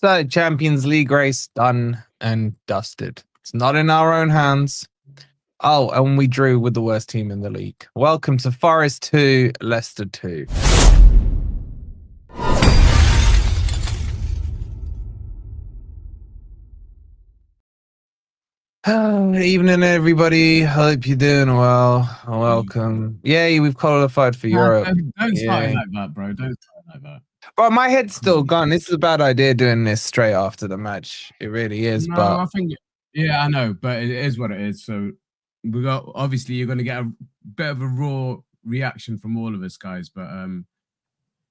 So, Champions League race done and dusted. It's not in our own hands. Oh, and we drew with the worst team in the league. Welcome to Forest 2, Leicester 2. Evening, everybody. Hope you're doing well. Welcome. Yay, we've qualified for Europe. Don't start it like that, bro. Don't start it like that. But my head's still gone. This is a bad idea doing this straight after the match. It really is. No, but I think, yeah, I know, but it is what it is. So we got, obviously, you're going to get a bit of a raw reaction from all of us guys, but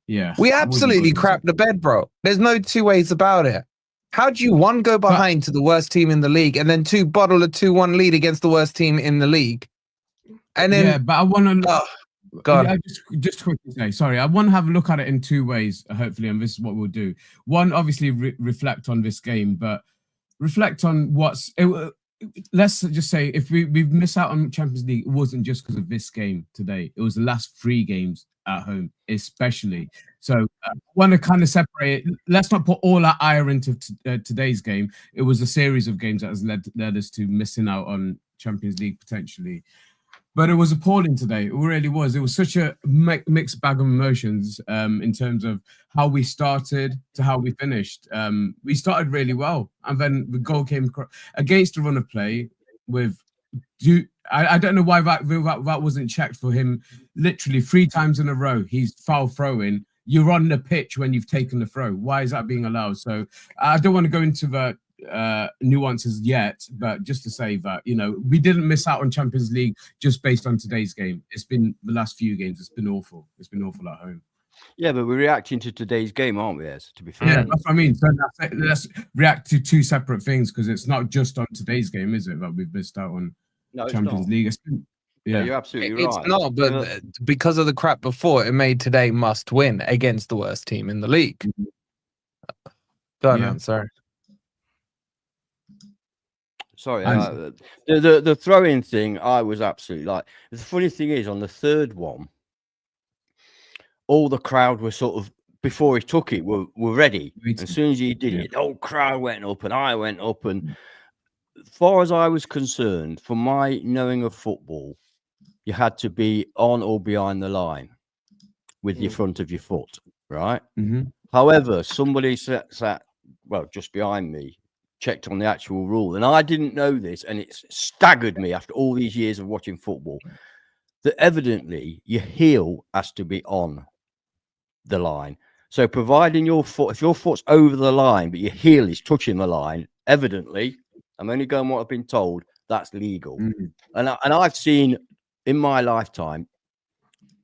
yeah. We absolutely crapped the bed, bro. There's no two ways about it. How do you, one, go behind to the worst team in the league, and then two, bottle a 2-1 lead against the worst team in the league? And then, yeah, but I want to. God. Just quickly say, sorry, I want to have a look at it in two ways, hopefully, and this is what we'll do. One, obviously, reflect on this game, but reflect on let's just say, if we've missed out on Champions League, it wasn't just because of this game today. It was the last 3 games at home, especially. So I want to kind of separate it. Let's not put all our ire into today's game. It was a series of games that has led us to missing out on Champions League potentially. But it was appalling today. It really was. It was such a mixed bag of emotions in terms of how we started to how we finished. We started really well, and then the goal came against the run of play with. I don't know why that wasn't checked for him. Literally 3 times in a row, he's foul throwing. You're on the pitch when you've taken the throw. Why is that being allowed? So I don't want to go into the nuances yet, but just to say that, you know, we didn't miss out on Champions League just based on today's game. It's been the last few games. It's been awful. It's been awful at home. Yeah, but we're reacting to today's game, aren't we? As to be fair, yeah, that's what I mean. So let's react to 2 separate things, because it's not just on today's game, is it? That we've missed out on Champions League. Yeah, you're absolutely right. It's not, but because of the crap before, it made today must win against the worst team in the league. Go on, sorry. Sorry, the throwing thing, I was absolutely like. The funny thing is, on the third one, all the crowd were sort of, before he took it, were ready. As soon as he did it, the whole crowd went up, and I went up. And as far as I was concerned, from my knowing of football, you had to be on or behind the line with your front of your foot, right? However, somebody sat well just behind me, checked on the actual rule, and I didn't know this, and it's staggered me after all these years of watching football, that evidently your heel has to be on the line. So providing your foot, if your foot's over the line but your heel is touching the line, evidently, I'm only going what I've been told, that's legal. And I've seen in my lifetime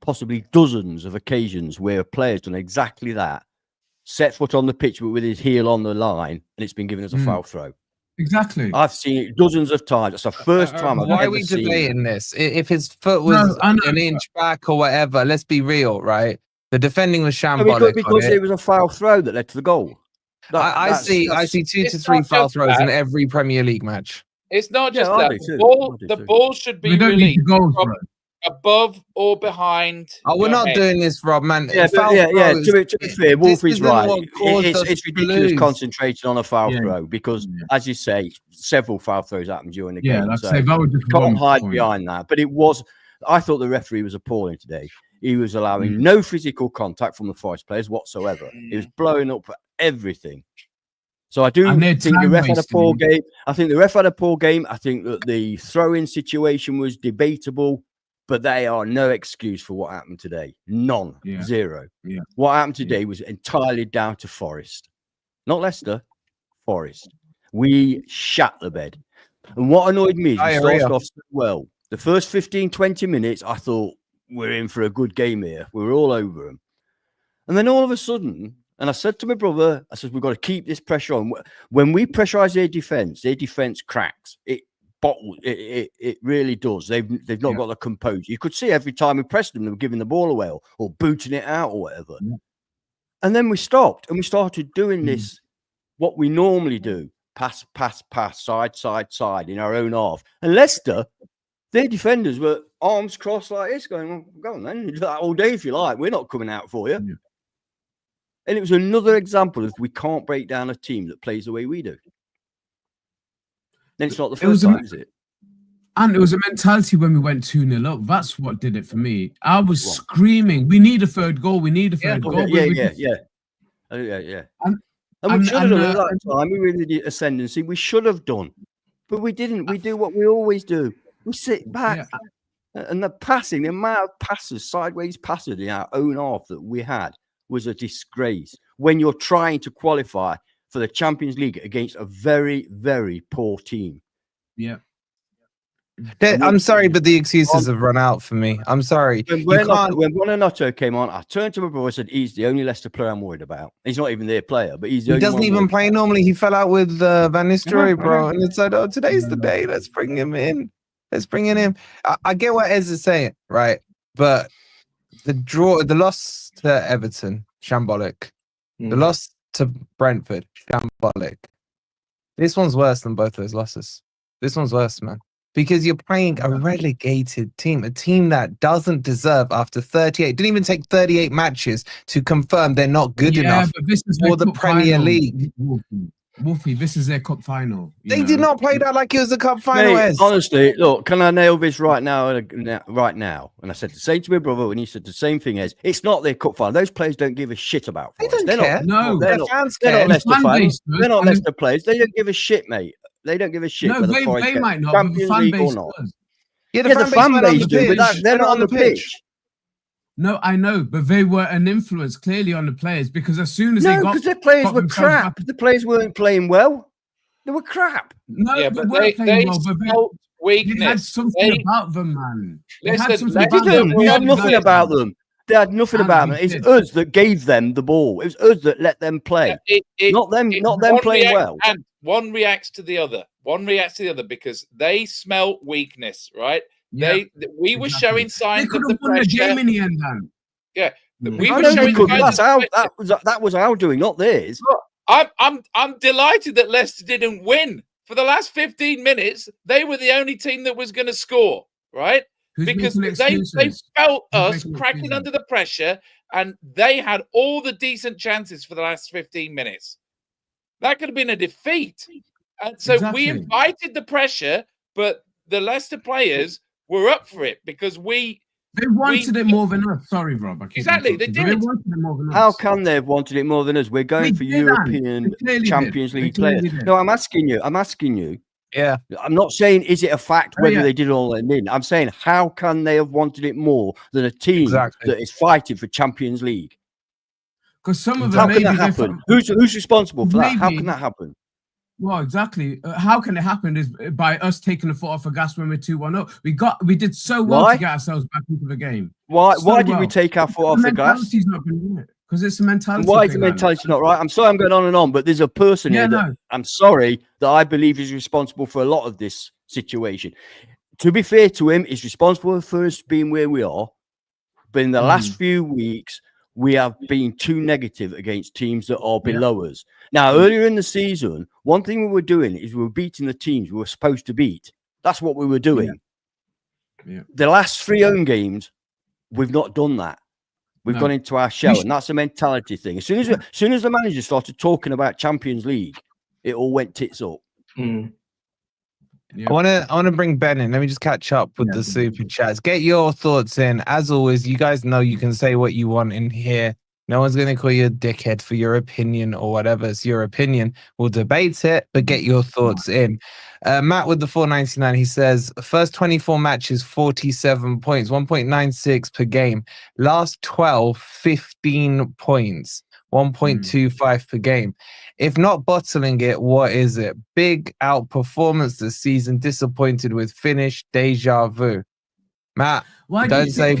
possibly dozens of occasions where a player's done exactly that, set foot on the pitch but with his heel on the line, and it's been given as a foul throw. Exactly. I've seen it dozens of times. It's the first time I've ever seen it. Why are we debating this? If his foot was an inch back or whatever, let's be real, right? The defending was shambolic. Because it was a foul throw that led to the goal. I see 2 to 3 foul throws in every Premier League match. It's not just that. The ball should be released from above or behind. Oh, we're not doing this, Rob, man. To be fair, Wolfie's right. It's ridiculous concentrating on a foul throw because, as you say, several foul throws happened during the game. So can't hide behind that. But it was, I thought the referee was appalling today. He was allowing no physical contact from the Forest players whatsoever. He was blowing up for everything. So I do think the ref had a poor game. I think the ref had a poor game. I think that the throw-in situation was debatable, but they are no excuse for what happened today. None. Zero. What happened today was entirely down to Forest. Not Leicester, Forest. We shat the bed. And what annoyed me is we started off so well. The first 15, 20 minutes, I thought, we're in for a good game here. We were all over them. And then all of a sudden, and I said to my brother, I said, we've got to keep this pressure on. When we pressurize their defense cracks. It really does. They've not got the composure. You could see every time we pressed them, they were giving the ball away or booting it out or whatever. And then we stopped and we started doing this, what we normally do. Pass, side in our own half. And Leicester, their defenders were arms crossed like this, going, well, go on then, do that all day if you like. We're not coming out for you. And it was another example of we can't break down a team that plays the way we do. Then it's not the first time, is it? And it was a mentality when we went 2-0 up. That's what did it for me. I was screaming, we need a third goal. We need a third goal. Yeah. And we should have done at that time. We really did ascendancy. We should have done. But we didn't. We do what we always do. We sit back. And the passing, the amount of passes, sideways passes in our own half that we had was a disgrace. When you're trying to qualify for the Champions League against a very, very poor team. Yeah. I'm sorry, but the excuses have run out for me. I'm sorry. When Buonanotte came on, I turned to my brother and said, he's the only Leicester player I'm worried about. He's not even their player, but he's the only one. He doesn't even play normally. He fell out with Van Nistelrooy, bro. And it's like, oh, today's the day. Let's bring him in. Let's bring it in. I get what Ez is saying, right? But the loss to Everton, shambolic. The loss to Brentford, shambolic. This one's worse than both those losses. This one's worse, man. Because you're playing a relegated team, a team that doesn't deserve after 38, didn't even take 38 matches to confirm they're not good enough for the Premier League. Wolfie, this is their cup final. They did not play that like it was a cup final. Mate, honestly, look, can I nail this right now? Right now, and I said the same to my brother, and he said the same thing as it's not their cup final. Those players don't give a shit about. They don't care. They're not Leicester fans. They're not Leicester players. They don't give a shit, mate. They don't give a shit. No, they might not. But the fan base does. Yeah, the fan base do, but they're not on the pitch. No, I know, but they were an influence clearly on the players because as soon as they got, because the players were crap. The players weren't playing well. They were crap. No, yeah, but they playing well. But they had something about them, man. They had nothing about them. They had nothing about them. It's us that gave them the ball. It was us that let them play. Not them playing well. And one reacts to the other. One reacts to the other because they smell weakness, right? Yeah, we were showing signs of the pressure. The game in the end, Dan. Yeah, we were showing signs. That was our doing, not theirs. Look, I'm delighted that Leicester didn't win. For the last 15 minutes, they were the only team that was going to score, right? Because they felt us cracking under the pressure, and they had all the decent chances for the last 15 minutes. That could have been a defeat. And so we invited the pressure, but the Leicester players were up for it because they wanted it more than us. Sorry, Rob. Exactly, they did. They wanted it more than us. How can they have wanted it more than us? We're going for European Champions League players. No, I'm asking you. Yeah. I'm not saying is it a fact whether they did all or didn't. I'm saying how can they have wanted it more than a team that is fighting for Champions League? Because some of them. How can that happen? Who's responsible for that? How can that happen? Well, exactly. How can it happen is by us taking the foot off the gas when we're 2-1 up. We did so well to get ourselves back into the game. Why did we take our foot off the gas? Not been right. Because it's a mentality. Why is the mentality not right? I'm sorry I'm going on and on, but there's a person here that I'm sorry that I believe is responsible for a lot of this situation. To be fair to him, he's responsible for us being where we are. But in the last few weeks, we have been too negative against teams that are below us. Now, earlier in the season, one thing we were doing is we were beating the teams we were supposed to beat. That's what we were doing. Yeah. The last 3 home games, we've not done that. We've gone into our shell, and that's a mentality thing. As soon as the manager started talking about Champions League, it all went tits up. Yeah. I want to bring Ben in. Let me just catch up with the super chats. Get your thoughts in. As always, you guys know you can say what you want in here. No one's going to call you a dickhead for your opinion or whatever. It's your opinion. We'll debate it, but get your thoughts in. Matt with the 499, he says, first 24 matches, 47 points, 1.96 per game. Last 12, 15 points, 1.25 per game. If not bottling it, what is it? Big outperformance this season, disappointed with finish, deja vu. Matt, don't say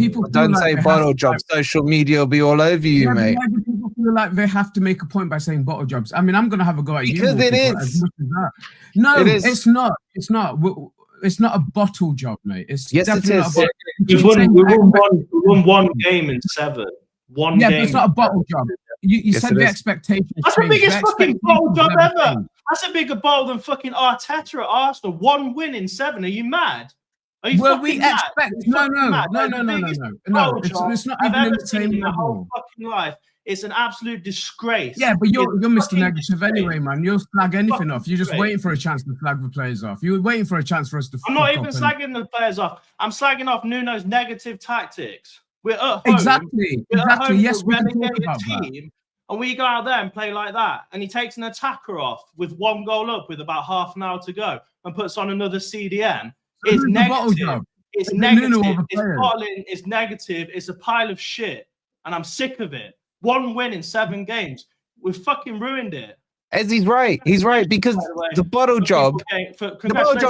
bottle jobs. Social media will be all over you, mate. Why do people feel like they have to make a point by saying bottle jobs? I mean, I'm going to have a go at you. Because it is. No, it's not. It's not. It's not a bottle job, mate. It's definitely not a bottle. We won one game in 7. One game. But it's not a bottle job. You said the expectations. That's the biggest fucking bottle job ever. That's a bigger bottle than fucking Arteta at Arsenal. 1 win in 7. Are you mad? No. It's not even in the same in my whole fucking life. It's an absolute disgrace. Yeah, but you're Mr. Negative disgrace. anyway, man. You'll flag anything off. You're just waiting for a chance to flag the players off. You're waiting for a chance for us to. I'm not even slagging the players off. I'm slagging off Nuno's negative tactics. We're at home. Exactly. We're at home Yes, we with a can talk relegated about team, and we go out there and play like that. And he takes an attacker off with 1 goal up with about half an hour to go and puts on another CDM. It's negative. It's negative. It's bottling. It's negative. It's a pile of shit. And I'm sick of it. 1 win in 7 games. We've fucking ruined it. He's right. He's right, because the bottle job,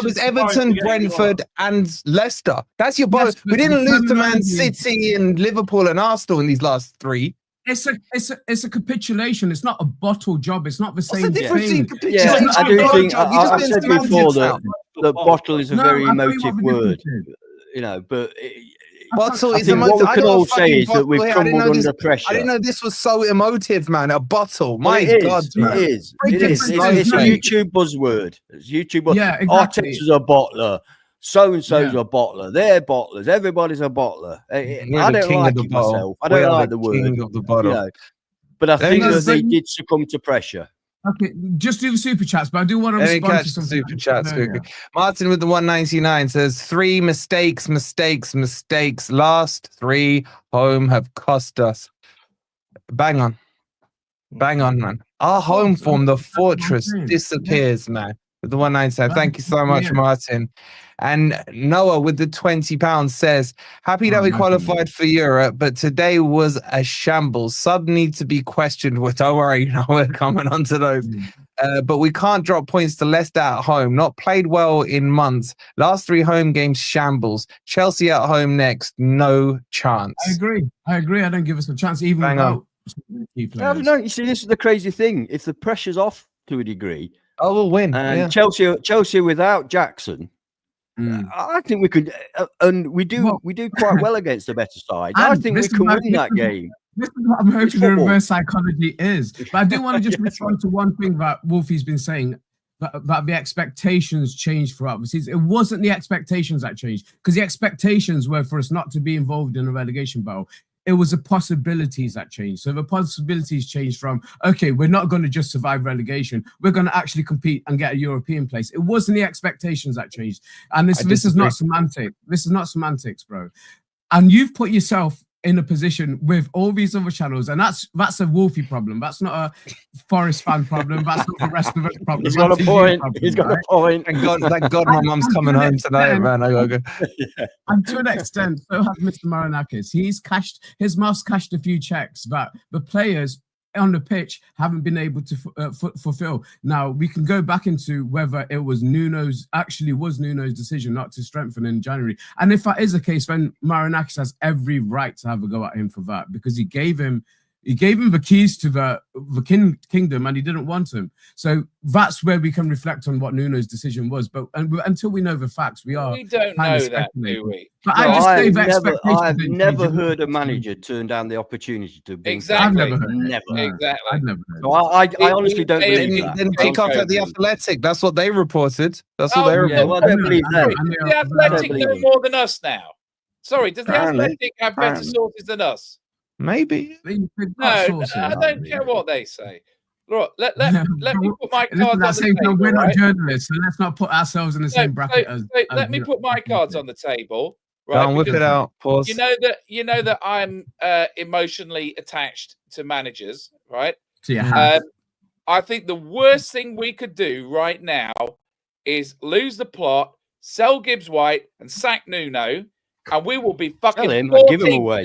is Everton, Brentford, and Leicester. That's your bottle. We didn't lose to Man City and Liverpool and Arsenal in these last 3. It's a capitulation. It's not a bottle job. It's not the same What's the difference between thing. capitulation? I do think I said before that bottle is a very emotive word, you know, but. Bottle is what we can all say is that we've crumbled under pressure. I didn't know this was so emotive, man. A bottle. My God, man. It is. It's a YouTube buzzword. It's YouTube buzzword. Yeah, exactly. Arteta's a bottler. So-and-so's a bottler. They're bottlers. Everybody's a bottler. I don't like it myself. I don't like the word. King of the bottle. You know, but I think that they did succumb to pressure. Okay, just do the super chats, but I do want to respond to some super chats. Martin with the 199 says 3 mistakes. Last 3 home have cost us. Bang on, man. Our home form, the fortress, disappears, man. With the 197. Thank you so much, Martin. And Noah with the £20 says, happy that we qualified for Europe, but today was a shambles. Sub need to be questioned. Don't worry, we're coming on to those. But we can't drop points to Leicester at home. Not played well in months. Last 3 home games, shambles. Chelsea at home next, no chance. I agree. I don't give us a chance even without key players. No, you see, this is the crazy thing. If the pressure's off to a degree, we'll win. And Chelsea without Jackson, I think we could, and we do quite well against the better side. I think we can win that game. This is what I'm hoping the reverse psychology is. But I do want to just respond to one thing that Wolfie's been saying, that the expectations changed for us. It wasn't the expectations that changed, because the expectations were for us not to be involved in a relegation battle. It was the possibilities that changed. So the possibilities changed from, okay, we're not going to just survive relegation. We're going to actually compete and get a European place. It wasn't the expectations that changed. And this is not semantic. This is not semantics, bro. And you've put yourself in a position with all these other channels, and that's a Wolfie problem. That's not a Forest fan problem. That's not the rest of us problem. He's got a point. He's got a point. Thank God my mum's coming home tonight, man. I gotta go. And to an extent, so has Mr. Marinakis. His mouth's cashed a few checks that the players on the pitch haven't been able to fulfill. Now we can go back into whether it was Nuno's decision not to strengthen in January, and if that is the case, then Marinakis has every right to have a go at him for that, because he gave him the keys to the kingdom and he didn't want him. So that's where we can reflect on what Nuno's decision was. But until we know the facts, we don't know that, do we? But I've never heard a manager turn down the opportunity to bring. Exactly. Never. I've never heard. So I honestly don't believe that. Then pick off at the Athletic. That's what they reported. That's what they reported. Yeah, well, I don't believe that. The Athletic know more than us now. Sorry, does the Athletic have better sources than us? Maybe. No, I don't care what they say. Look, let me put my cards on the table. We're not journalists, so let's not put ourselves in the same bracket as. Let me put my cards on the table. Right, go on, whip it out. Pause. You know that I'm emotionally attached to managers, right? So I think the worst thing we could do right now is lose the plot, sell Gibbs-White, and sack Nuno, and we will be fucking. Sell him and give him away.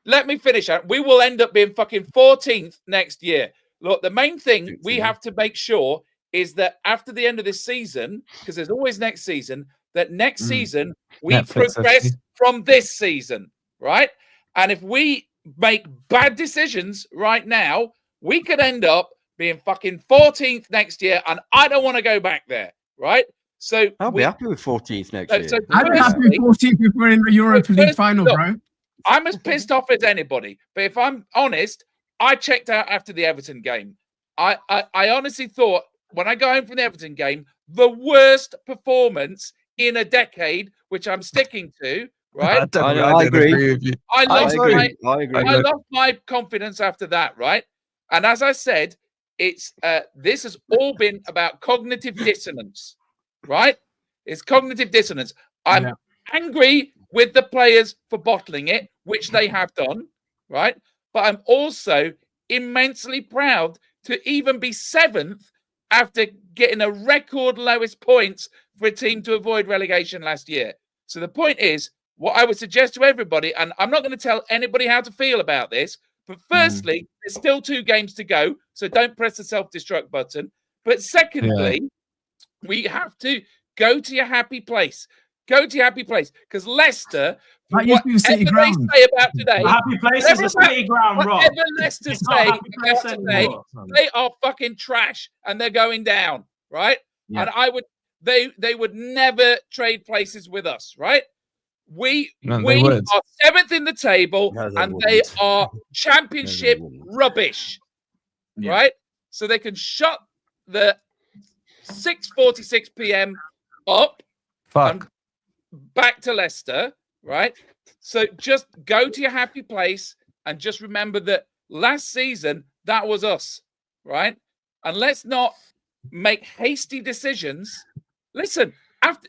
Let me finish out. We will end up being fucking 14th next year. Look, the main thing we have to make sure is that after the end of this season, because there's always next season, that next season we progress from this season, right? And if we make bad decisions right now, we could end up being fucking 14th next year, and I don't want to go back there, right? So I'll be happy with 14th next year. So I'd be happy with 14th if we're in the Europa League final, bro. I'm as pissed off as anybody, but if I'm honest, I checked out after the Everton game. I honestly thought when I go home from the Everton game, the worst performance in a decade, which I'm sticking to, right? I agree with you. I lost my confidence after that, right? And as I said, it's this has all been about cognitive dissonance, right? It's cognitive dissonance. I'm angry with the players for bottling it, which they have done, right? But I'm also immensely proud to even be 7th after getting a record lowest points for a team to avoid relegation last year. So the point is, what I would suggest to everybody, and I'm not going to tell anybody how to feel about this, but firstly, there's still 2 games to go, so don't press the self-destruct button. But secondly, we have to go to your happy place. Go to your happy place, because Leicester, whatever they say about today, happy place is a city ground, Rob. Whatever Leicester say about today, they are fucking trash and they're going down, right? And they would never trade places with us, right? We are 7th in the table, and they are championship rubbish, right? So they can shut the 6:46 p.m. up. And back to Leicester, right? So just go to your happy place and just remember that last season, that was us, right? And let's not make hasty decisions. Listen, after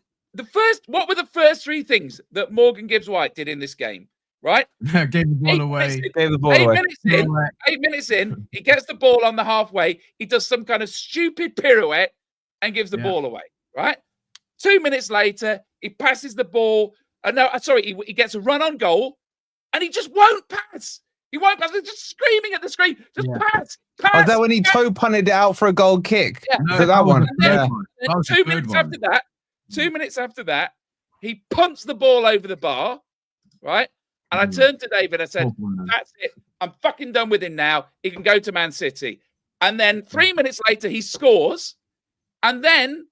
what were the first 3 things that Morgan Gibbs-White did in this game, right? Gave the ball away. Gave the ball away. 8 minutes in, he gets the ball on the halfway. He does some kind of stupid pirouette and gives the ball away, right? 2 minutes later, he passes the ball. He gets a run on goal, and he just won't pass. He won't pass. He's just screaming at the screen. Just pass. Was that when he toe punted it out for a goal kick? Yeah. For that one. And then 2 minutes after that, 2 minutes after that, he punts the ball over the bar, right? And I turned to David. I said, "That's it. I'm fucking done with him now. He can go to Man City." And then 3 minutes later, he scores, and then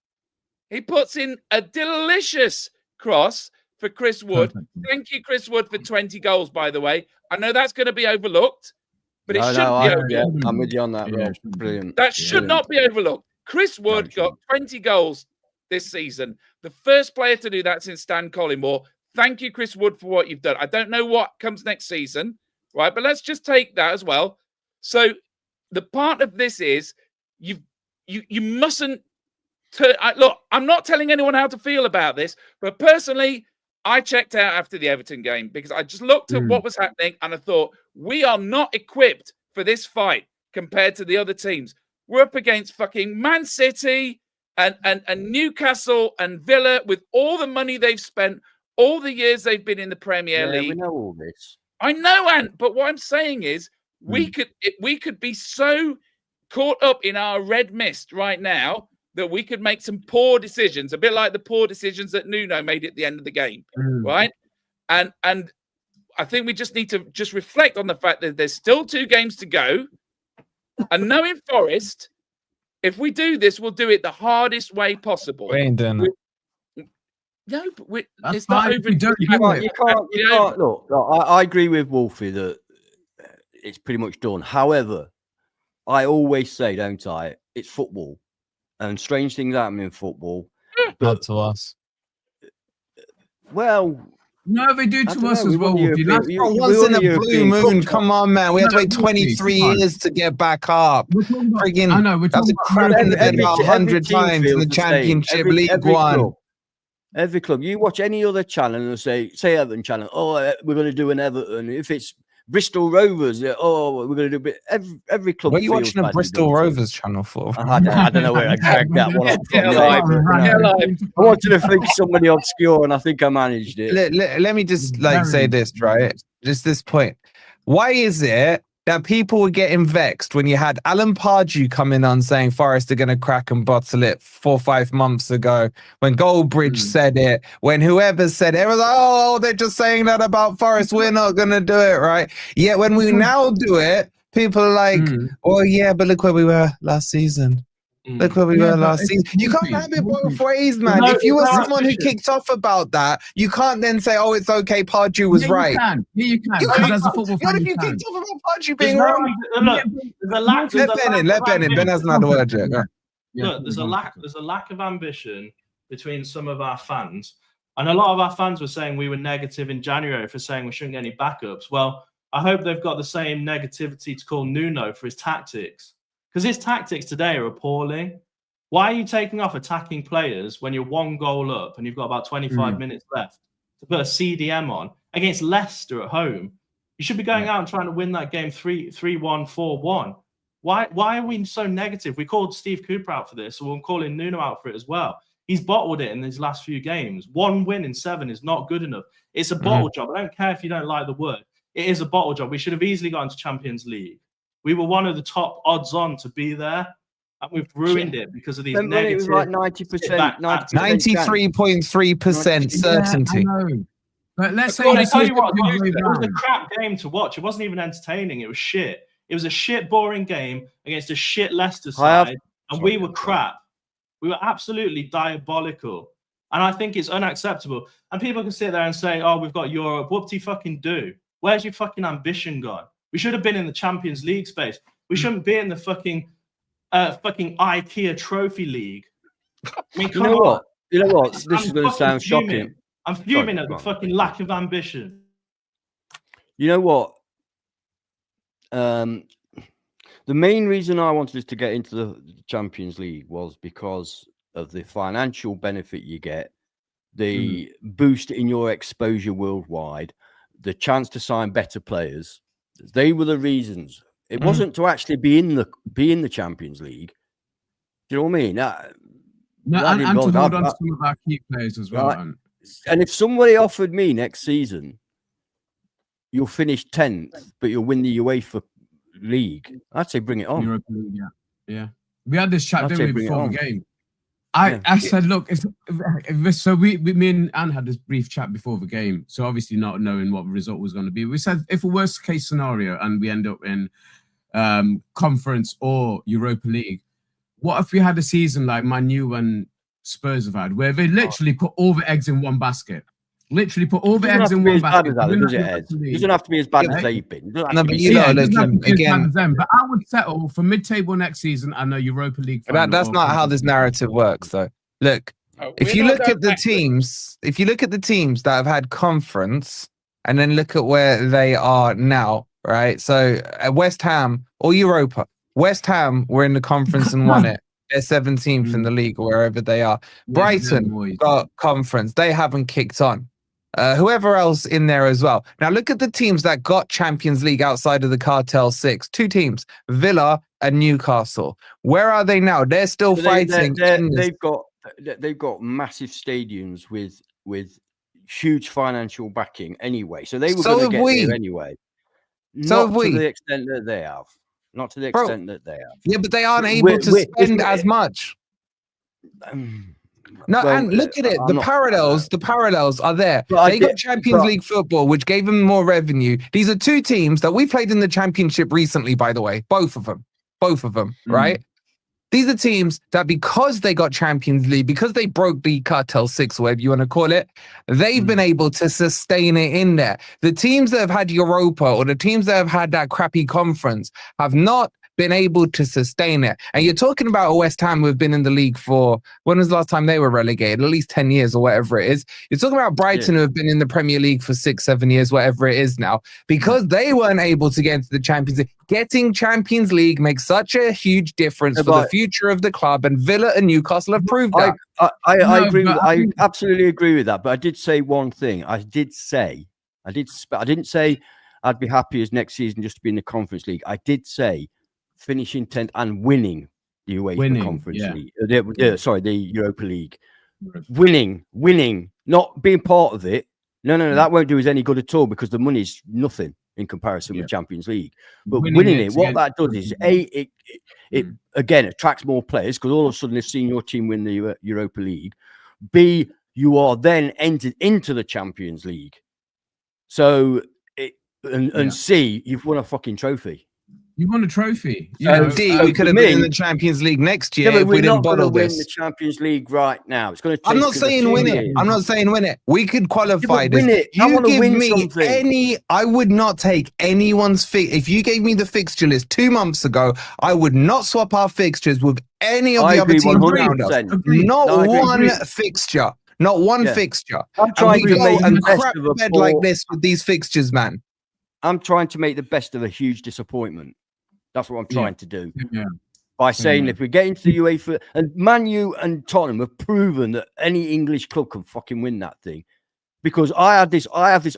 he puts in a delicious cross for Chris Wood. Thank you, Chris Wood, for 20 goals, by the way. I know that's going to be overlooked, but it shouldn't be overlooked. I'm with you on that. Yeah, brilliant. That should not be overlooked. Chris Wood got 20 goals this season. The first player to do that since Stan Collymore. Thank you, Chris Wood, for what you've done. I don't know what comes next season, right? But let's just take that as well. So the part of this is you mustn't look, I'm not telling anyone how to feel about this, but personally, I checked out after the Everton game because I just looked at what was happening and I thought, we are not equipped for this fight compared to the other teams. We're up against fucking Man City and Newcastle and Villa with all the money they've spent, all the years they've been in the Premier League. We know all this. I know, Ant, but what I'm saying is we could be so caught up in our red mist right now that we could make some poor decisions, a bit like the poor decisions that Nuno made at the end of the game, right? And I think we just need to just reflect on the fact that there's still 2 games to go. And knowing Forest, if we do this, we'll do it the hardest way possible. We ain't doing it. No, but it's not over. You can't. Look, I agree with Wolfie that it's pretty much done. However, I always say, don't I? It's football. And strange things happen in football. Not to us. Well, no, they do to us as well. Once in a blue moon, come on, man. We had to wait 23 years to get back up. Friggin', I know. That's a crap in the bed about 100 times in the Championship, League One. Every club. You watch any other channel and say Everton channel. Oh, we're going to do an Everton. If it's Bristol Rovers, we're going to do a bit. Every club. What are you watching a Bristol Rovers channel for? I don't know where I dragged that one up from. I wanted to think somebody obscure, and I think I managed it. Let me just say this, right? Just this point. Why is it that people were getting vexed when you had Alan Pardew coming on saying Forest are going to crack and bottle it 4 or 5 months ago, when Goldbridge said it, when whoever said it, was like, oh, they're just saying that about Forest, we're not going to do it, right? Yet when we now do it, people are like, oh yeah, but look where we were last season. Look where we were last season. You can't have it both ways, man. If you were someone who kicked off about that, you can't then say, oh, it's okay, Pardew was right. You can. As a football fan, you kicked off about Pardew being wrong. Let Ben in. Ben has another word yet. Look, there's a lack of ambition between some of our fans. And a lot of our fans were saying we were negative in January for saying we shouldn't get any backups. Well, I hope they've got the same negativity to call Nuno for his tactics, because his tactics today are appalling. Why are you taking off attacking players when you're 1 goal up and you've got about 25 minutes left to put a CDM on against Leicester at home? You should be going out and trying to win that game 3-1, 4-1. Why are we so negative? We called Steve Cooper out for this, so we'll call in Nuno out for it as well. He's bottled it in these last few games. 1 win in 7 is not good enough. It's a bottle job. I don't care if you don't like the word. It is a bottle job. We should have easily got into Champions League. We were one of the top odds on to be there, and we've ruined it because of these negative. It was like 90%, 93.3% certainty. Yeah, but let's say I tell you what, it was a crap game to watch. It wasn't even entertaining. It was shit. It was a shit, boring game against a shit Leicester side, and we were crap. We were absolutely diabolical. And I think it's unacceptable. And people can sit there and say, oh, we've got Europe. Whoop-de fucking do. Where's your fucking ambition gone? We should have been in the Champions League space. We shouldn't be in the fucking IKEA Trophy League. I mean, You know what? This is going to sound shocking. I'm fuming at the fucking lack of ambition. You know what? The main reason I wanted us to get into the Champions League was because of the financial benefit you get, the boost in your exposure worldwide, the chance to sign better players. They were the reasons. It wasn't to actually be in the Champions League. Do you know what I mean? And to hold on to some of our key players as well. Right. And if somebody offered me next season, you'll finish 10th, but you'll win the UEFA League, I'd say bring it on. Europa League, yeah. We had this chat, didn't we, before the game? I said, look, so me and Anne had this brief chat before the game. So obviously not knowing what the result was going to be. We said if a worst case scenario and we end up in conference or Europa League, what if we had a season like Man U and Spurs have had, where they literally put all the eggs in one basket? Literally put all the eggs in one basket. It doesn't have to be as bad as they've been. But I would settle for mid-table next season and a Europa League. That's not how this narrative works, though. Look, if you look at the teams that have had conference, and then look at where they are now, right? So West Ham or Europa, West Ham were in the conference and won it. They're 17th in the league or wherever they are. Brighton got conference. They haven't kicked on. Whoever else in there as well. Now look at the teams that got Champions League outside of the Cartel 6. 2 teams, Villa and Newcastle. Where are they now? They're still fighting. They've got massive stadiums with huge financial backing anyway. So they were going to get there anyway. Not to the extent that they have. Not to the extent that they have. Yeah, but they aren't able to spend as much. And look at it. The parallels are there. They got Champions League football, which gave them more revenue. These are 2 teams that we played in the Championship recently, by the way. Both of them, right? These are teams that because they got Champions League, because they broke the Cartel 6, whatever you want to call it, they've been able to sustain it in there. The teams that have had Europa or the teams that have had that crappy conference have not been able to sustain it. And you're talking about a West Ham who have been in the league for, when was the last time they were relegated? At least 10 years or whatever it is. You're talking about Brighton who have been in the Premier League for 6-7 years, whatever it is now, because they weren't able to get into the Champions League. Getting Champions League makes such a huge difference for the future of the club, and Villa and Newcastle have proved that. I agree. I absolutely agree with that. But I did say one thing. I didn't say I'd be happy as next season just to be in the Conference League. I did say finishing 10th and winning the UEFA Conference League. The Europa League. Winning, not being part of it. No, that won't do us any good at all because the money's nothing in comparison with Champions League. But winning it, what that does is it again attracts more players because all of a sudden they've seen your team win the Europa League. B, you are then entered into the Champions League. So C, you've won a fucking trophy. You won a trophy. D, we could have been in the Champions League next year if we didn't bottle this. Win the Champions League right now. It's going to. I'm not saying win it. I'm not saying win it. We could qualify this. Win it. You give me any. I would not take anyone's if you gave me the fixture list 2 months ago, I would not swap our fixtures with any of the other teams around us. Not one fixture. Not one fixture. I'm trying to make the best of a bed like this with these fixtures, man. I'm trying to make the best of a huge disappointment. That's what I'm trying to do. By saying if we get into the UEFA, and Man U and Tottenham have proven that any English club can fucking win that thing. Because I have this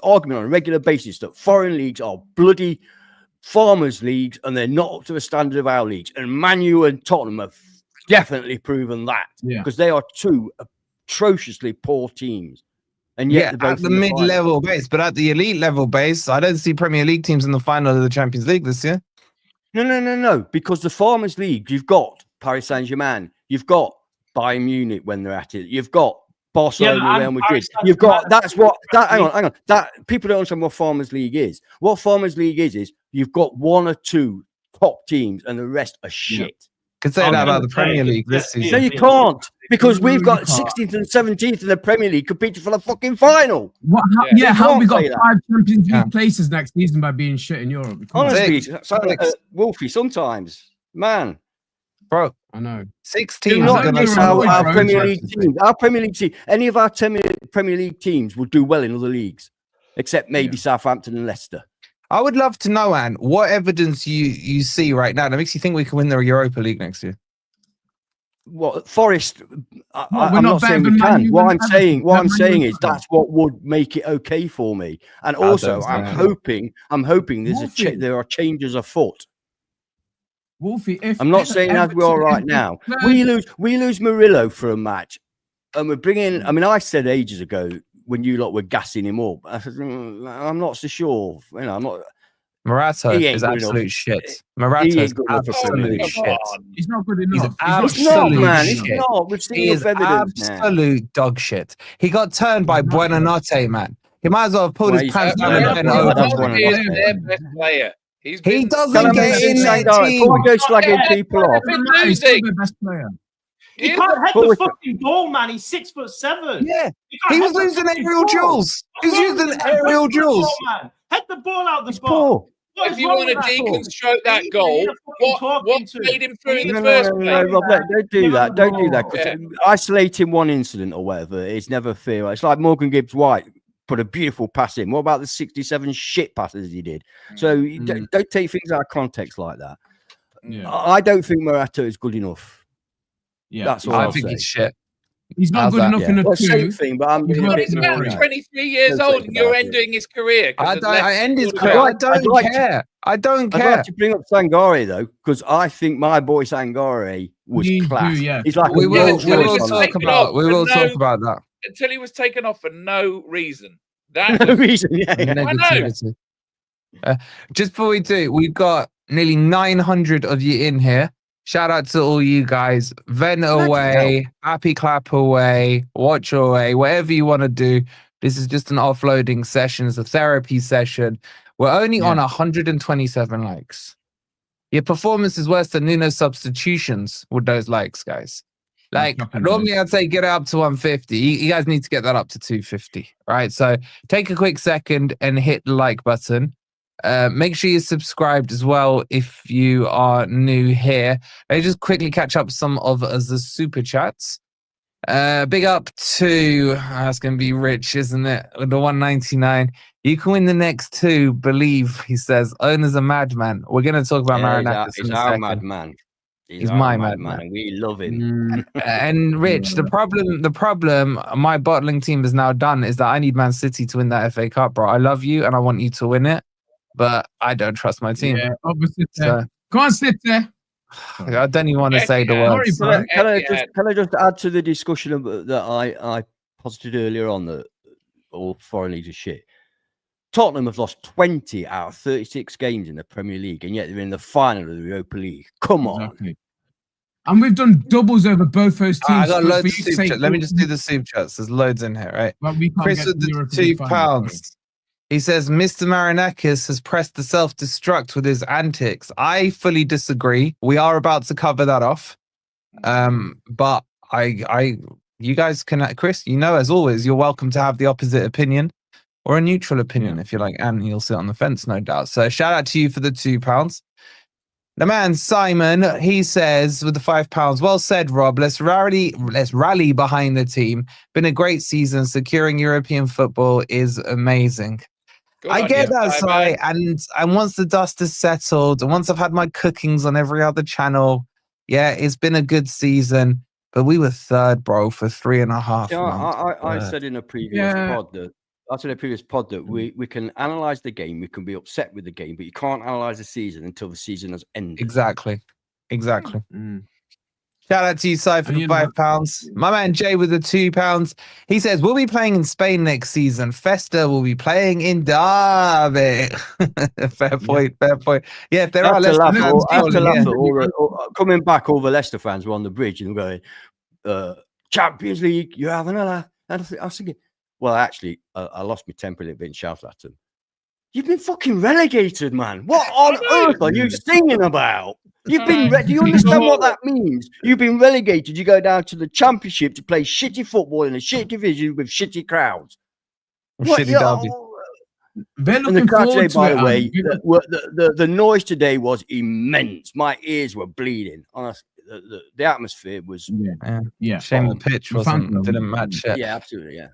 argument on a regular basis that foreign leagues are bloody farmers' leagues and they're not up to the standard of our leagues. And Man U and Tottenham have definitely proven that because they are two atrociously poor teams. And yet at the mid-level base, but at the elite level base, I don't see Premier League teams in the final of the Champions League this year. No. Because the Farmers League, you've got Paris Saint-Germain, you've got Bayern Munich when they're at it, you've got Barcelona, Real Madrid. You've got hang on. That people don't understand what Farmers League is. What Farmers League is you've got one or two top teams and the rest are shit. Could say that about the Premier League this season. No, you can't, because we've got 16th and 17th in the Premier League competing for the fucking final. How we got 5 Champions League places next season by being shit in Europe? Honestly, Wolfie, sometimes, man. Bro, I know. 16. Not miss our Premier League team. Our Premier League team. Any of our Premier League teams will do well in other leagues, except maybe Southampton and Leicester. I would love to know, Anne, what evidence you see right now that makes you think we can win the Europa League next year. Well, Forest. I'm not saying we can. What I'm saying is that's what would make it okay for me. And also, I'm hoping there are changes afoot. Wolfie, I'm not saying as we are right now. We lose Murillo for a match, and we're bringing. I mean, I said ages ago when you lot were gassing him up, I said, I'm not so sure. You know, I'm not. Morata is absolute shit. Morata is absolute shit. He's not good enough. He's not, man. He's not. We've seen he is absolute dog shit. He got turned by Buonanotte, man. He might as well have pulled his pants down and bent over. He is their best player. He doesn't get in that team. Before we go slagging people off. He's the best player. He can't head the fucking ball, man. He's 6'7". Yeah, he was losing aerial duels. He's using aerial duels. Head the ball out the ball. If you want to deconstruct that goal, what made him through in the first place? No, Rob, don't do that. Don't do that. Isolating one incident or whatever, it's never fair. It's like Morgan Gibbs-White put a beautiful pass in. What about the 67 shit passes he did? So don't take things out of context like that. Yeah. I don't think Morata is good enough. Yeah, that's all I think he's shit. He's not good enough in a same thing, but I'm he's about 23 years old and you're ending his career. I end his career. I don't care. I don't care. I'd like to bring up Sangari though, because I think my boy Sangari was class. He's like we will talk about that. Until he was taken off for no reason. No reason, Negativity. Just before we do, we've got nearly 900 of you in here. Shout out to all you guys. Vent away, happy clap away, watch away, whatever you want to do. This is just an offloading session. It's a therapy session. We're only on 127 likes. Your performance is worse than Nuno's substitutions with those likes, guys. Like, normally I'd say get it up to 150. You guys need to get that up to 250, right? So take a quick second and hit the like button. Make sure you're subscribed as well if you are new here. Let me just quickly catch up some of the super chats. Big up to that's gonna be Rich, isn't it? With the 199. You can win the next 2, believe, he says. Owner's a madman. We're gonna talk about Marinakis. He's our madman. He's my madman. And we love him. And Rich, the problem my bottling team has now done is that I need Man City to win that FA Cup, bro. I love you and I want you to win it. But I don't trust my team. Yeah, obviously. So, go on, sit there. I don't even want to say the words. Can I just add to the discussion that I posited earlier on that all foreign leagues are shit? Tottenham have lost 20 out of 36 games in the Premier League, and yet they're in the final of the Europa League. Come on. Exactly. And we've done doubles over both those teams. I got loads of super chats. Let me just do the super chats. There's loads in here, right? Well, Chris with the £2. He says, Mr. Marinakis has pressed the self-destruct with his antics. I fully disagree. We are about to cover that off. But you guys can, Chris, as always, you're welcome to have the opposite opinion or a neutral opinion if you like. And you'll sit on the fence, no doubt. So shout out to you for the £2. The man Simon, he says with the £5, well said, Rob. Let's rally behind the team. Been a great season. Securing European football is amazing. I get that, Si, and once the dust is settled, and once I've had my cookings on every other channel, yeah, it's been a good season. But we were third, bro, for 3.5 months. I said in a previous pod that we can analyze the game, we can be upset with the game, but you can't analyze the season until the season has ended. Exactly. Shout out to you, Si, for the £5. My man Jay with the £2. He says, we'll be playing in Spain next season. Festa will be playing in Derby. Fair point. Yeah, if there are Leicester fans, coming back, all the Leicester fans were on the bridge and going, Champions League, you have another. And I was thinking, well, actually, I lost my temper a little bit and shouted at them. You've been fucking relegated, man. What on earth are you singing about? You've been. Do you understand what that means? You've been relegated. You go down to the Championship to play shitty football in a shitty division with shitty crowds. Shitty derby. And the crowd today, by the way, the noise today was immense. My ears were bleeding. Honestly, the atmosphere was. Shame the pitch didn't match it. Yeah, absolutely. Yeah.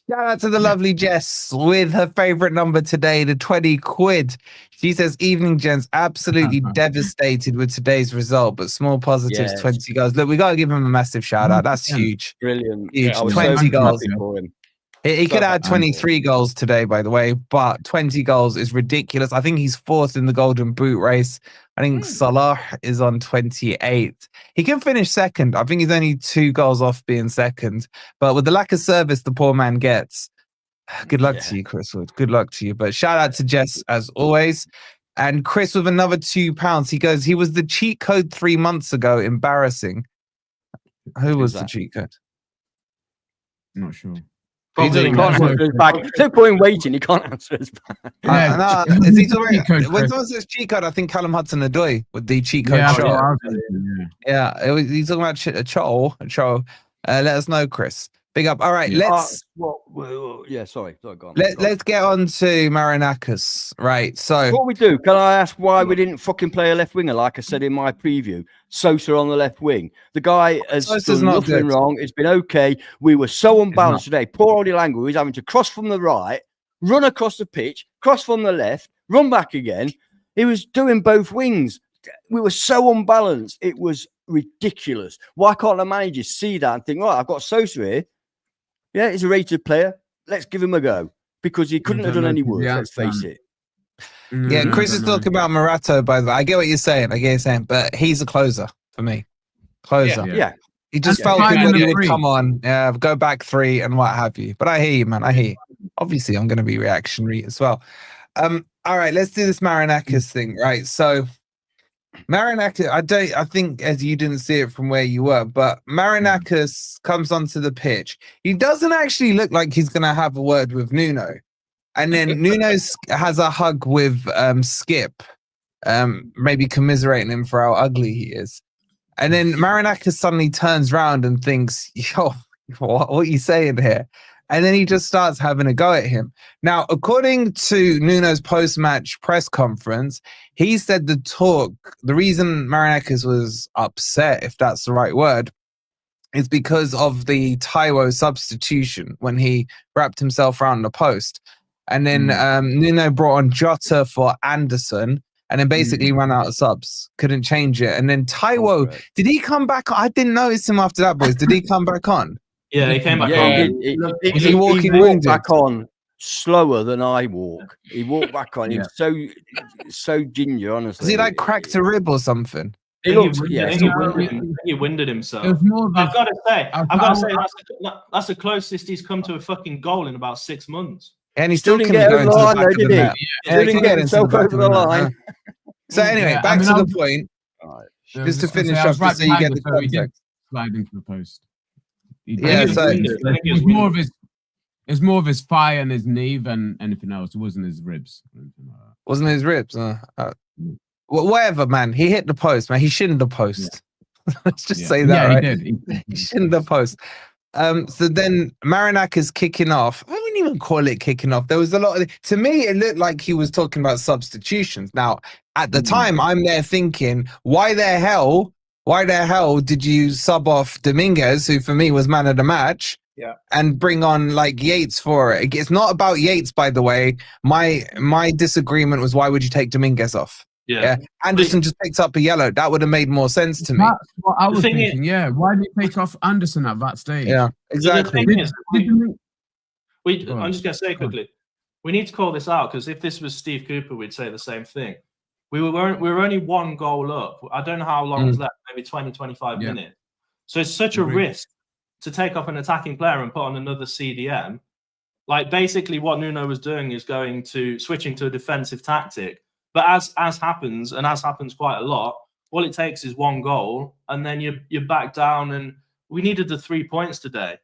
Shout out to the lovely Jess with her favorite number today, the 20 quid. She says, evening, gents, absolutely devastated with today's result, but small positives, 20 goals. Look, we got to give him a massive shout out. That's huge. Brilliant. Huge. Yeah, 20 goals. For him. He could add 23 goals today, by the way, but 20 goals is ridiculous. I think he's fourth in the Golden Boot race. I think Salah is on 28. He can finish second. I think he's only 2 goals off being second. But with the lack of service the poor man gets, good luck to you, Chris Wood. Good luck to you. But shout out to Jess as always. And Chris with another £2. He goes, he was the cheat code 3 months ago. Embarrassing. Who was the cheat code? I'm not sure. He can't answer us back. No point in waiting. He can't answer us back. Is he talking about, when someone says cheat code, I think Callum Hudson-Odoi with the cheat code shot. He's talking about Cho. Let us know, Chris. Big up. All right, let's. Sorry, go on. Let's get on to Marinakis. Right. So what we do? Can I ask why we didn't fucking play a left winger? Like I said in my preview, Sosa on the left wing. The guy has done nothing wrong. It's been okay. We were so unbalanced today. Poor old Elanga was having to cross from the right, run across the pitch, cross from the left, run back again. He was doing both wings. We were so unbalanced. It was ridiculous. Why can't the managers see that and think, right, I've got Sosa here. Yeah, he's a rated player. Let's give him a go because he couldn't have done any worse. Let's face it. Yeah, Chris is talking about Morato, by the way. I get what you're saying. But he's a closer for me. Closer. Yeah. He just felt good when he would come on, go back 3 and what have you. But I hear you, man. I hear you. Obviously, I'm going to be reactionary as well. All right, let's do this Marinakis thing, right? So Marinakis, I think as you didn't see it from where you were, but Marinakis comes onto the pitch. He doesn't actually look like he's going to have a word with Nuno. And then Nuno has a hug with Skip, maybe commiserating him for how ugly he is. And then Marinakis suddenly turns around and thinks, yo, what are you saying here? And then he just starts having a go at him. Now, according to Nuno's post-match press conference, he said the reason Marinakis was upset, if that's the right word, is because of the Taiwo substitution when he wrapped himself around the post. And then Nuno brought on Jota for Anderson and then basically ran out of subs. Couldn't change it. And then Taiwo, did he come back? I didn't notice him after that, boys. Did he come back on? Yeah, he came back on. He walked back on slower than I walk. He walked back on. He was so ginger, honestly. Was he like cracked a rib or something? He winded himself. I've got to say, that's the closest he's come to a fucking goal in about 6 months. And he still couldn't get over the line, though, did he? He didn't get himself over the line. So anyway, back to the point. Just to finish off, just so you get the context. Slide into the post. It was more of his thigh and his knee than anything else. It wasn't his ribs. Wasn't his ribs? Whatever, man. He hit the post, man. He shouldn't have post. Let's just say that, right? He did. He shouldn't have post. So then Marinakis kicking off. When wouldn't even call it kicking off. There was a lot of, to me, it looked like he was talking about substitutions. Now, at the time, I'm there thinking, why the hell did you sub off Dominguez, who for me was man of the match, and bring on like Yates for it? It's not about Yates, by the way. My disagreement was, why would you take Dominguez off? Yeah. Anderson just picks up a yellow. That would have made more sense to me. That's what I was thinking. Why did you take off Anderson at that stage? Yeah, exactly. I'm just going to say quickly, we need to call this out, because if this was Steve Cooper, we'd say the same thing. We were only 1 goal up. I don't know how long is left, maybe 20, 25 minutes. So it's such a risk to take off an attacking player and put on another CDM. Like, basically what Nuno was doing is switching to a defensive tactic. But as happens quite a lot, all it takes is 1 goal, and then you're back down. And we needed the 3 points today.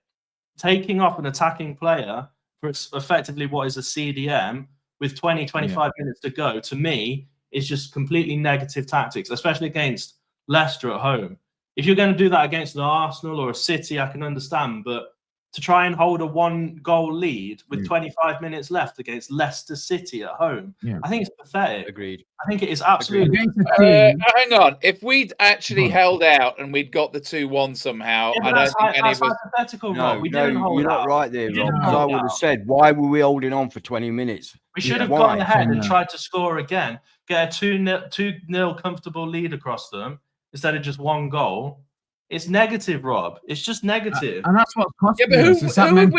Taking off an attacking player for effectively what is a CDM with 20, 25 minutes to go, to me, is just completely negative tactics, especially against Leicester at home. If you're going to do that against an Arsenal or a City, I can understand, but to try and hold a 1-goal lead with 25 minutes left against Leicester City at home, I think it's pathetic. Agreed. I think it is absolutely. Hang on. If we'd actually held out and we'd got the 2-1 somehow, I don't think any of us. Hypothetical, Rob. We didn't hold you're out. not right there, Rob. Because I would have said, why were we holding on for 20 minutes? We should have gone ahead and tried to score again, get a 2-0 comfortable lead across them instead of just 1 goal. It's negative, Rob. It's just negative. And that's what's costing us. Who have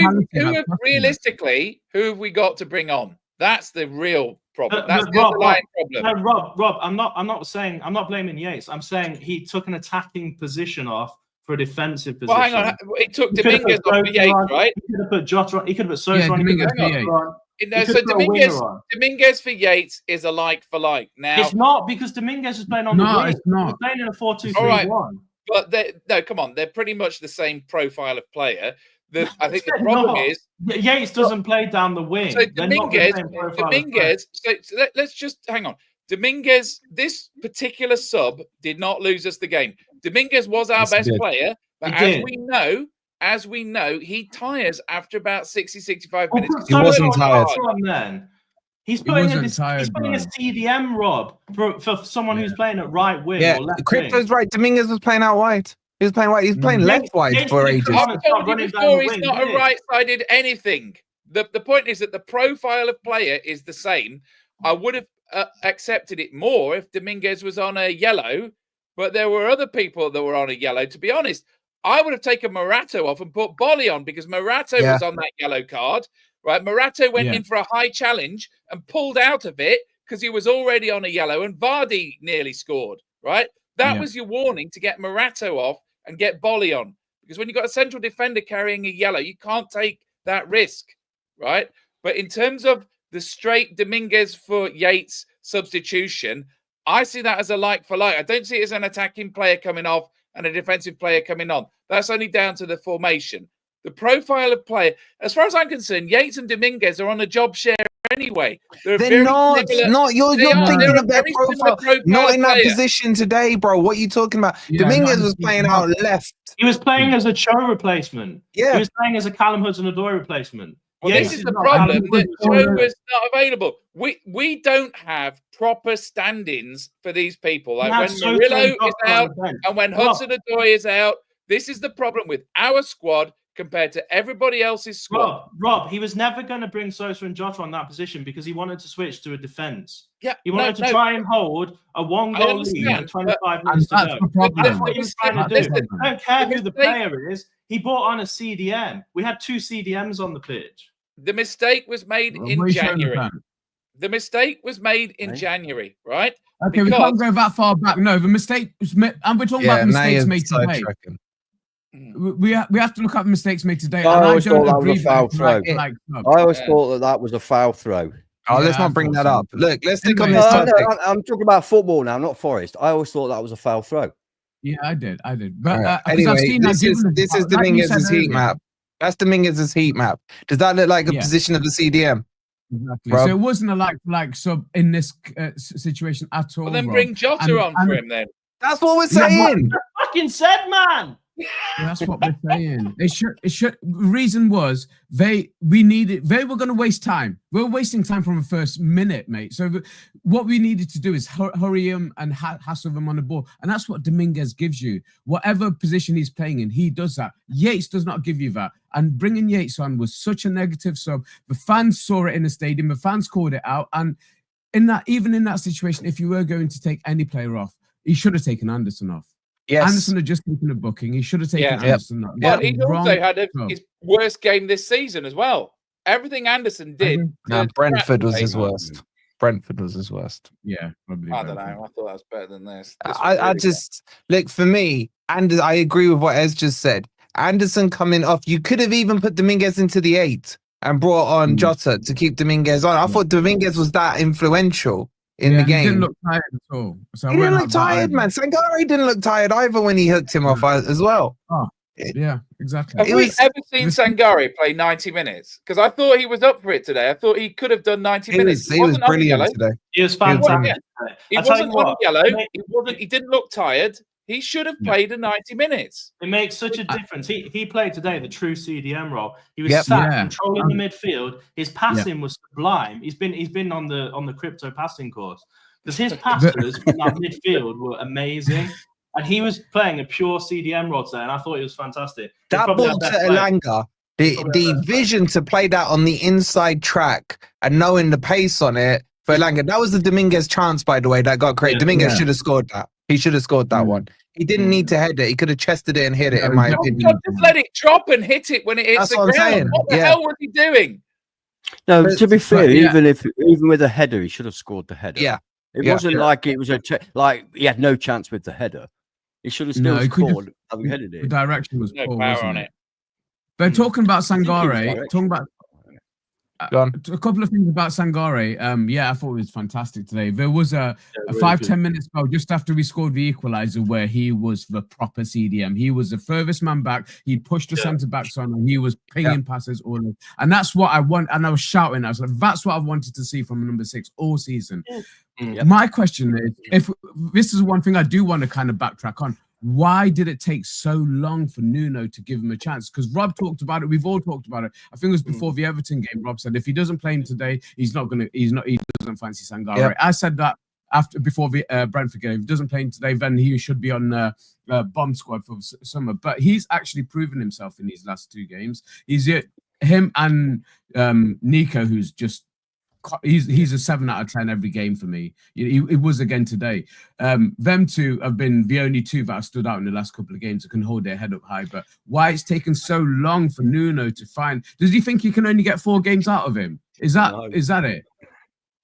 we got to bring on? That's the real problem. That's the Rob, underlying problem. Rob, I'm not blaming Yates. I'm saying he took an attacking position off for a defensive position. Well, hang on. It took Dominguez off for Yates, right? He could have put Jota on. He could have put Sosa on. So Dominguez for Yates is a like for like. Now it's not, because Dominguez is playing on the wing. It's not. He's playing in a 4-2-3-1. But no, come on, they're pretty much the same profile of player. I think the problem is Yates doesn't play down the wing. So Dominguez. So let's just hang on. Dominguez, this particular sub did not lose us the game. Dominguez was our best player, but as we know, he tires after about 60, 65 minutes. He wasn't tired. He's putting a CDM, Rob, for someone who's playing at right wing or left Crypto's right. Dominguez was playing out wide. He was playing wide. He's playing left wide for ages. I've told you before, he's not a right-sided anything. The point is that the profile of player is the same. I would have accepted it more if Dominguez was on a yellow, but there were other people that were on a yellow. To be honest, I would have taken Morato off and put Bolly on, because Morato was on that yellow card. Right, Morato went in for a high challenge and pulled out of it because he was already on a yellow, and Vardy nearly scored. Right, that was your warning to get Morato off and get Bolly on, because when you've got a central defender carrying a yellow, you can't take that risk. Right, but in terms of the straight Dominguez for Yates substitution, I see that as a like for like. I don't see it as an attacking player coming off and a defensive player coming on. That's only down to the formation. The profile of player, as far as I'm concerned, Yates and Dominguez are on a job share anyway. They're not. You're thinking of their profile. Not in that position today, bro. What are you talking about? Dominguez was playing out left. He was playing as a Cho replacement. Yeah. He was playing as a Callum Hudson-Odoi replacement. Well, this is the problem, that Cho was not available. We don't have proper stand-ins for these people. Like when Murillo is out and when Hudson-Odoi is out, this is the problem with our squad compared to everybody else's squad. Rob, he was never going to bring Sosa and Jota on that position because he wanted to switch to a defence. Yeah, he wanted to try and hold a 1-goal lead and 25 minutes to go. That's what he was trying to do. I don't care who the player is. He brought on a CDM. We had 2 CDMs on the pitch. The mistake was made in January. The mistake was made in January, right? Okay, we can't go that far back. No, the mistake was made, and we're talking about mistakes made today. We have to look at mistakes made today. I always thought that was a foul throw. I always thought that was a foul throw. Oh, let's not bring that up. Look, let's stick on this topic. I'm talking about football now, not Forest. I always thought that was a foul throw. Yeah, I did. But anyway, this is Dominguez's heat map. That's Dominguez's heat map. Does that look like a position of the CDM? Exactly. So it wasn't a like sub in this situation at all. Well, then bring Jota on for him then. That's what we're saying. Fucking said, man. That's what we're saying. It should. Reason was they were going to waste time. We were wasting time from the first minute, mate. So what we needed to do is hurry him and hassle them on the ball, and that's what Dominguez gives you. Whatever position he's playing in, he does that. Yates does not give you that. And bringing Yates on was such a negative sub. The fans saw it in the stadium. The fans called it out, and even in that situation, if you were going to take any player off, he should have taken Anderson off. Yes. Anderson had just taken a booking. He should have taken Anderson off. But he also had his worst game this season as well. Everything Anderson did. No, Brentford was his worst. Brentford was his worst. Yeah, probably. I don't know. I thought that was better than this. I just look, for me, and I agree with what Ez just said. Anderson coming off, you could have even put Dominguez into the 8 and brought on Jota to keep Dominguez on. I thought Dominguez was that influential in the game. He didn't look tired at all. So he didn't look tired, man. Sangari didn't look tired either when he hooked him off as well. Oh, yeah, exactly. Have we ever seen Sangari play 90 minutes? Because I thought he was up for it today. I thought he could have done 90 minutes. He was brilliant today. He was fantastic. He wasn't on yellow. He didn't look tired. He should have played 90 minutes. It makes such a difference. He played today the true CDM role. He was controlling the midfield. His passing was sublime. He's been on the crypto passing course because his passes from that midfield were amazing. And he was playing a pure CDM role today, and I thought it was fantastic. That ball to Elanga, the vision to play that on the inside track and knowing the pace on it for Elanga, that was the Dominguez chance, by the way, that got created. Dominguez should have scored that. He should have scored that one. He didn't need to head it. He could have chested it and hit it, in my opinion. Just let it drop and hit it when it hits the ground. What the hell was he doing? No, to be fair, even with a header, he should have scored the header. Yeah. It wasn't like it was like he had no chance with the header. He should have still scored having headed it. The direction was poor, power on it. But talking about Sangari, a couple of things about Sangari. I thought it was fantastic today. There was a really 5-10 minute spell just after we scored the equaliser where he was the proper CDM. He was the furthest man back. He pushed the centre backs on, and he was pinging passes all over. And that's what I want. And I was shouting. I was like, "That's what I wanted to see from number 6 all season." My question is, if this is one thing I do want to kind of backtrack on. Why did it take so long for Nuno to give him a chance? Because Rob talked about it. We've all talked about it. I think it was before the Everton game. Rob said if he doesn't play him today, he doesn't fancy Sangari. Yep. I said that before the Brentford game. If he doesn't play him today, then he should be on bomb squad for summer. But he's actually proven himself in these last 2 games. He's him and Nico, who's just. He's a 7 out of 10 every game for me. It was again today. Them two have been the only 2 that have stood out in the last couple of games that can hold their head up high. But why it's taken so long for Nuno to find? Does he think he can only get 4 games out of him? Is that it?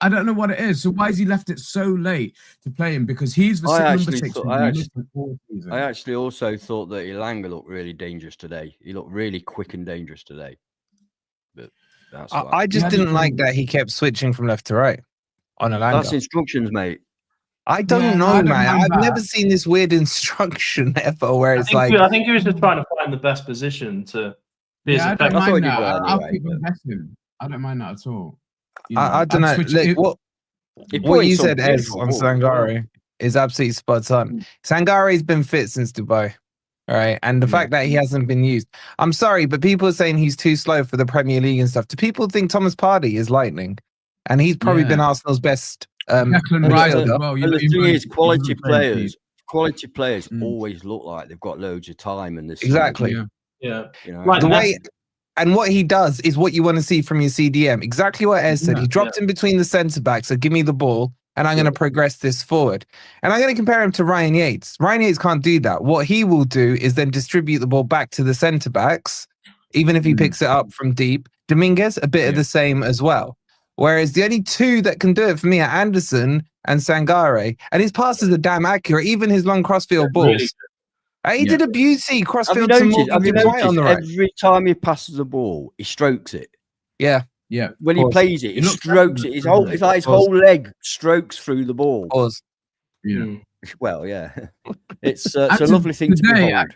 I don't know what it is. So why has he left it so late to play him? Because he's the number 6. I actually also thought that Elanga looked really dangerous today. He looked really quick and dangerous today. But I just didn't like that he kept switching from left to right on Elanga. That's instructions, mate. I don't know, man. I've never seen this weird instruction ever where it's I think he was just trying to find the best position to be as effective. I don't mind that at all. I don't know. Look, what you said, Ez, on Sangari is absolutely spot on. Sangari's been fit since Dubai. All right. And the fact that he hasn't been used. I'm sorry, but people are saying he's too slow for the Premier League and stuff. Do people think Thomas Partey is lightning? And he's probably been Arsenal's best. Declan Rice as well. The thing is, quality players always look like they've got loads of time and this. Exactly. Yeah. You know, like the way, and what he does is what you want to see from your CDM. Exactly what Ez said. He dropped in between the centre backs. So give me the ball. And I'm going to progress this forward. And I'm going to compare him to Ryan Yates. Ryan Yates can't do that. What he will do is then distribute the ball back to the centre-backs, even if he picks it up from deep. Dominguez, a bit of the same as well. Whereas the only 2 that can do it for me are Anderson and Sangari. And his passes are damn accurate, even his long crossfield balls. Really he did a beauty crossfield to Morgan White on the right. Every time he passes the ball, he strokes it. Yeah. Yeah, when he plays it, he strokes it. His whole leg strokes through the ball. Yeah. Well, yeah. It's a lovely thing to behold.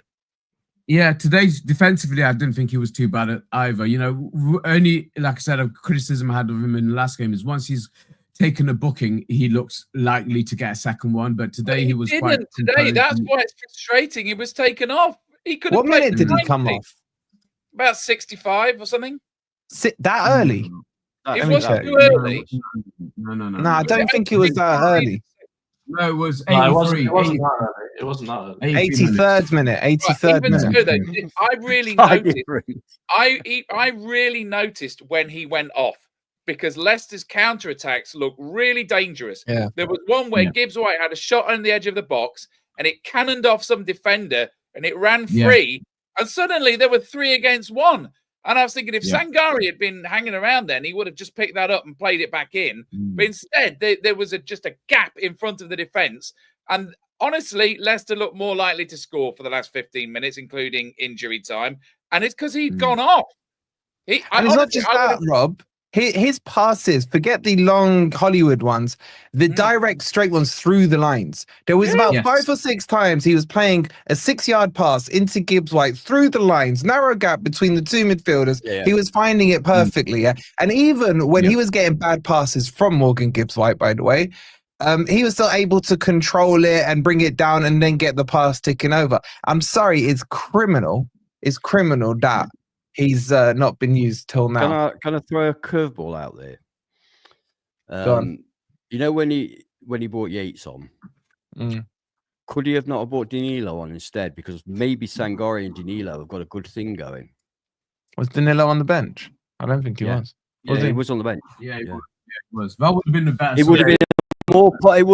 Yeah, today's defensively, I didn't think he was too bad at either. You know, only, like I said, a criticism I had of him in the last game is once he's taken a booking, he looks likely to get a second one. But today he was quite today. That's why it's frustrating. He was taken off. He could What have played minute did he 90. come off? About 65 or something. That early? It Let me wasn't check. too early. No, I don't think it was that early. No, it was 83. No, it wasn't that early. It wasn't that early. 83rd minute. 83rd Even so, minute. though, I really noticed. I really noticed when he went off because Leicester's counterattacks look really dangerous. Yeah. There was one where Gibbs-White had a shot on the edge of the box and it cannoned off some defender and it ran free. And suddenly there were 3 against 1. And I was thinking if Sangari had been hanging around then, he would have just picked that up and played it back in. But instead, there was just a gap in front of the defence. And honestly, Leicester looked more likely to score for the last 15 minutes, including injury time. And it's because he'd gone off. And it's not just that, Rob. His passes, forget the long Hollywood ones, the direct straight ones through the lines. There was about 5 or 6 times he was playing a 6-yard pass into Gibbs-White through the lines, narrow gap between the 2 midfielders. He was finding it perfectly. And even when he was getting bad passes from Morgan Gibbs-White, by the way, he was still able to control it and bring it down and then get the pass ticking over. I'm sorry, it's criminal. It's criminal that he's not been used till now. Can I throw a curveball out there? Go on. You know when he brought Yates on, could he have not brought Danilo on instead? Because maybe Sangari and Danilo have got a good thing going. Was Danilo on the bench? I don't think he was. He was on the bench. Yeah, he was. That would have been the best. It would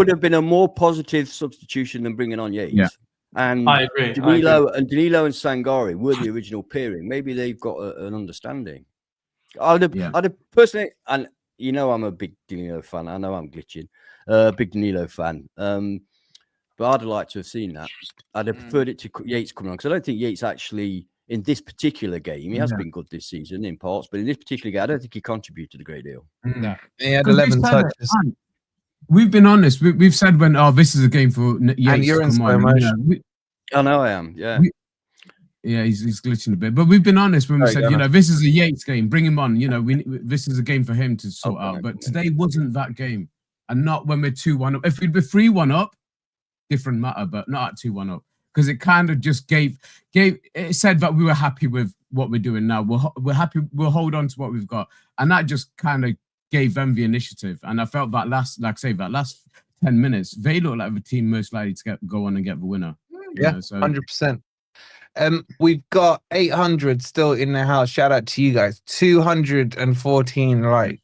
have been a more positive substitution than bringing on Yates. Yeah. And I agree. Danilo and Sangari were the original pairing. Maybe they've got an understanding. I'd have personally, and you know, I'm a big Danilo fan. I know I'm glitching. Big Danilo fan. But I'd like to have seen that. I'd have preferred it to Yates coming on because I don't think Yates actually in this particular game. He has been good this season in parts, but in this particular game, I don't think he contributed a great deal. No, he had 11 touches. We've been honest. We've said when, this is a game for Yates. And you're in slow motion. I know I am. Yeah. He's glitching a bit. But we've been honest when we said, this is a Yates game. Bring him on. This is a game for him to sort out. But today wasn't that game. And not when we're 2-1 up. If we'd be 3-1 up, different matter, but not at 2-1 up. Because it kind of just it said that we were happy with what we're doing now. We're happy. We'll hold on to what we've got. And that just kind of gave them the initiative, and I felt that last 10 minutes, they look like the team most likely to go on and get the winner. Yeah, 100%. We've got 800 still in the house. Shout out to you guys. 214 likes.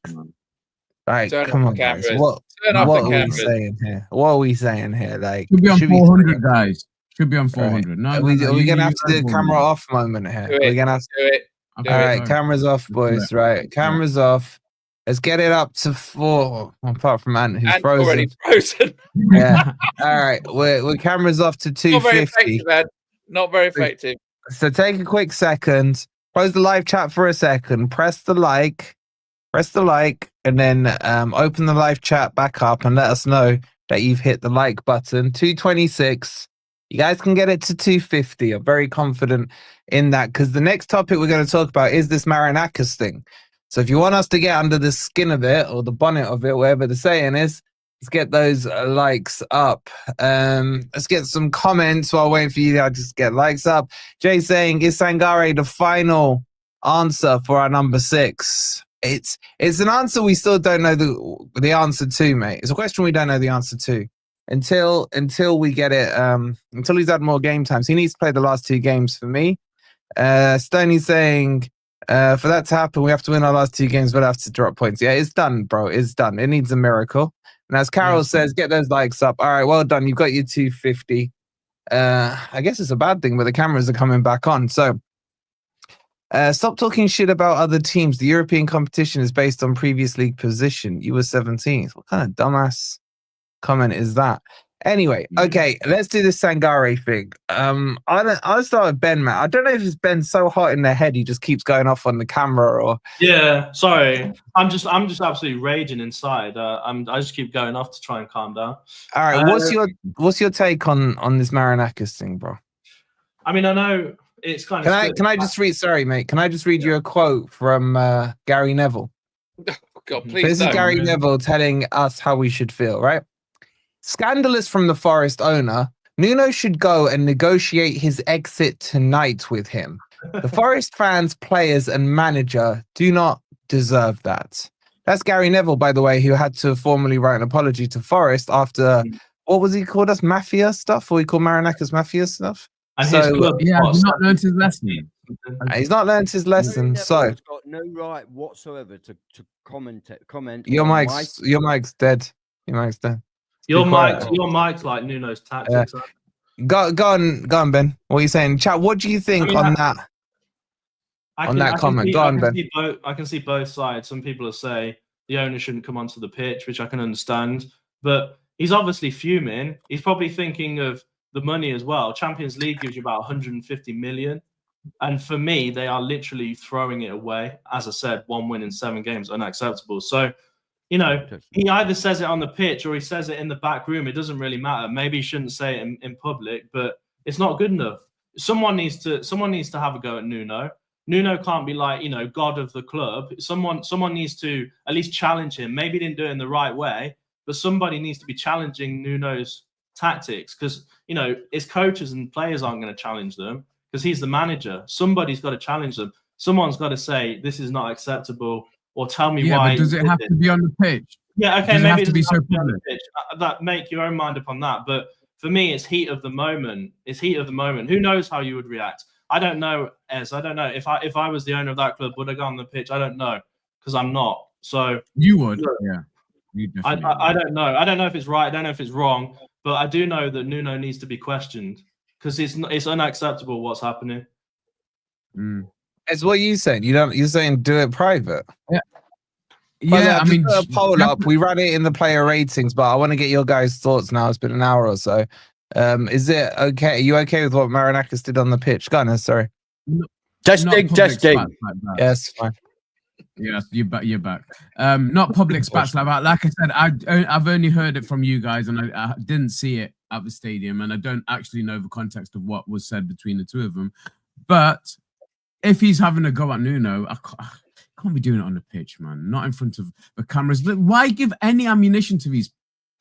Right, come on, guys. What are we saying here? What are we saying here? Like, should be on 400, guys. Should be on 400. No, are we gonna have to do a camera off moment here? We're gonna have to do it. All right, cameras off, boys. Right, cameras off. Let's get it up to 4. Apart from Ant, who's frozen. Already frozen. Yeah. All right. We're cameras off to 250. Not very effective, Ed. Not very effective. So take a quick second. Close the live chat for a second. Press the like, and then open the live chat back up and let us know that you've hit the like button. 226. You guys can get it to 250. I'm very confident in that because the next topic we're going to talk about is this Marinakis thing. So if you want us to get under the skin of it or the bonnet of it, whatever the saying is, let's get those likes up. Let's get some comments while waiting for you to just get likes up. Jay saying, is Sangari the final answer for our number 6? It's an answer we still don't know the answer to, mate. It's a question we don't know the answer to until we get it. Until he's had more game times. He needs to play the last 2 games for me. Stoney's saying, for that to happen, we have to win our last 2 games, but have to drop points. Yeah, it's done, bro. It's done. It needs a miracle. And as Carol says, get those likes up. All right, well done. You've got your 250. I guess it's a bad thing, but the cameras are coming back on. So stop talking shit about other teams. The European competition is based on previous league position. You were 17th. What kind of dumbass comment is that? Anyway, okay, let's do this Sangari thing. I'll start with Ben, Matt. I don't know if it's Ben so hot in the head he just keeps going off on the camera or. Yeah, sorry. I'm just absolutely raging inside. I just keep going off to try and calm down. All right, what's your take on this Marinakis thing, bro? I mean, I know it's kind of. Can I just read? Sorry, mate. Can I just read you a quote from Gary Neville? Oh, God, please. This is Gary Neville telling us how we should feel, right? Scandalous from the Forest owner. Nuno should go and negotiate his exit tonight with him. The Forest fans, players, and manager do not deserve that. That's Gary Neville, by the way, who had to formally write an apology to Forest after, what was he called us? Mafia stuff? Or he called Marinakis Mafia stuff? And so, his club, yeah, he's not learned his lesson. He's not learned his lesson. So, he's got no right whatsoever to comment. Your mic's dead. Your mic's dead. Your mic's like Nuno's tactics. Yeah. Go on, Ben. What are you saying? Chat, what do you think on that? Comment. Go on, Ben. I can see both sides. Some people will say the owner shouldn't come onto the pitch, which I can understand. But he's obviously fuming. He's probably thinking of the money as well. Champions League gives you about 150 million. And for me, they are literally throwing it away. As I said, 1 win in 7 games, unacceptable. So, you know, he either says it on the pitch or he says it in the back room. It doesn't really matter. Maybe he shouldn't say it in public, but it's not good enough. Someone needs to have a go at Nuno. Nuno can't be like, you know, God of the club. Someone needs to at least challenge him. Maybe he didn't do it in the right way, but somebody needs to be challenging Nuno's tactics, because, you know, his coaches and players aren't going to challenge them because he's the manager. Somebody's got to challenge them. Someone's got to say, this is not acceptable, or tell me why. But does it have to be on the pitch? Yeah, okay, does maybe it have to be so public? That make your own mind up on that. But for me, it's heat of the moment. It's heat of the moment. Who knows how you would react? I don't know, Ez. I don't know. If I was the owner of that club, would I go on the pitch? I don't know, because I'm not. So you would, yeah. You I don't know. I don't know if it's right. I don't know if it's wrong. But I do know that Nuno needs to be questioned, because it's unacceptable what's happening. It's what you said. You're saying do it private. Yeah. Yeah, I mean, a poll up. We ran it in the player ratings, but I want to get your guys' thoughts now. It's been an hour or so. Is it okay? Are you okay with what Marinakis did on the pitch? Go on, sorry. Testing. Yes, fine. Yes, you're back. Not public spats like that. Like I said, I've only heard it from you guys, and I didn't see it at the stadium, and I don't actually know the context of what was said between the two of them. But if he's having a go at Nuno, I can't be doing it on the pitch, man. Not in front of the cameras. Why give any ammunition to these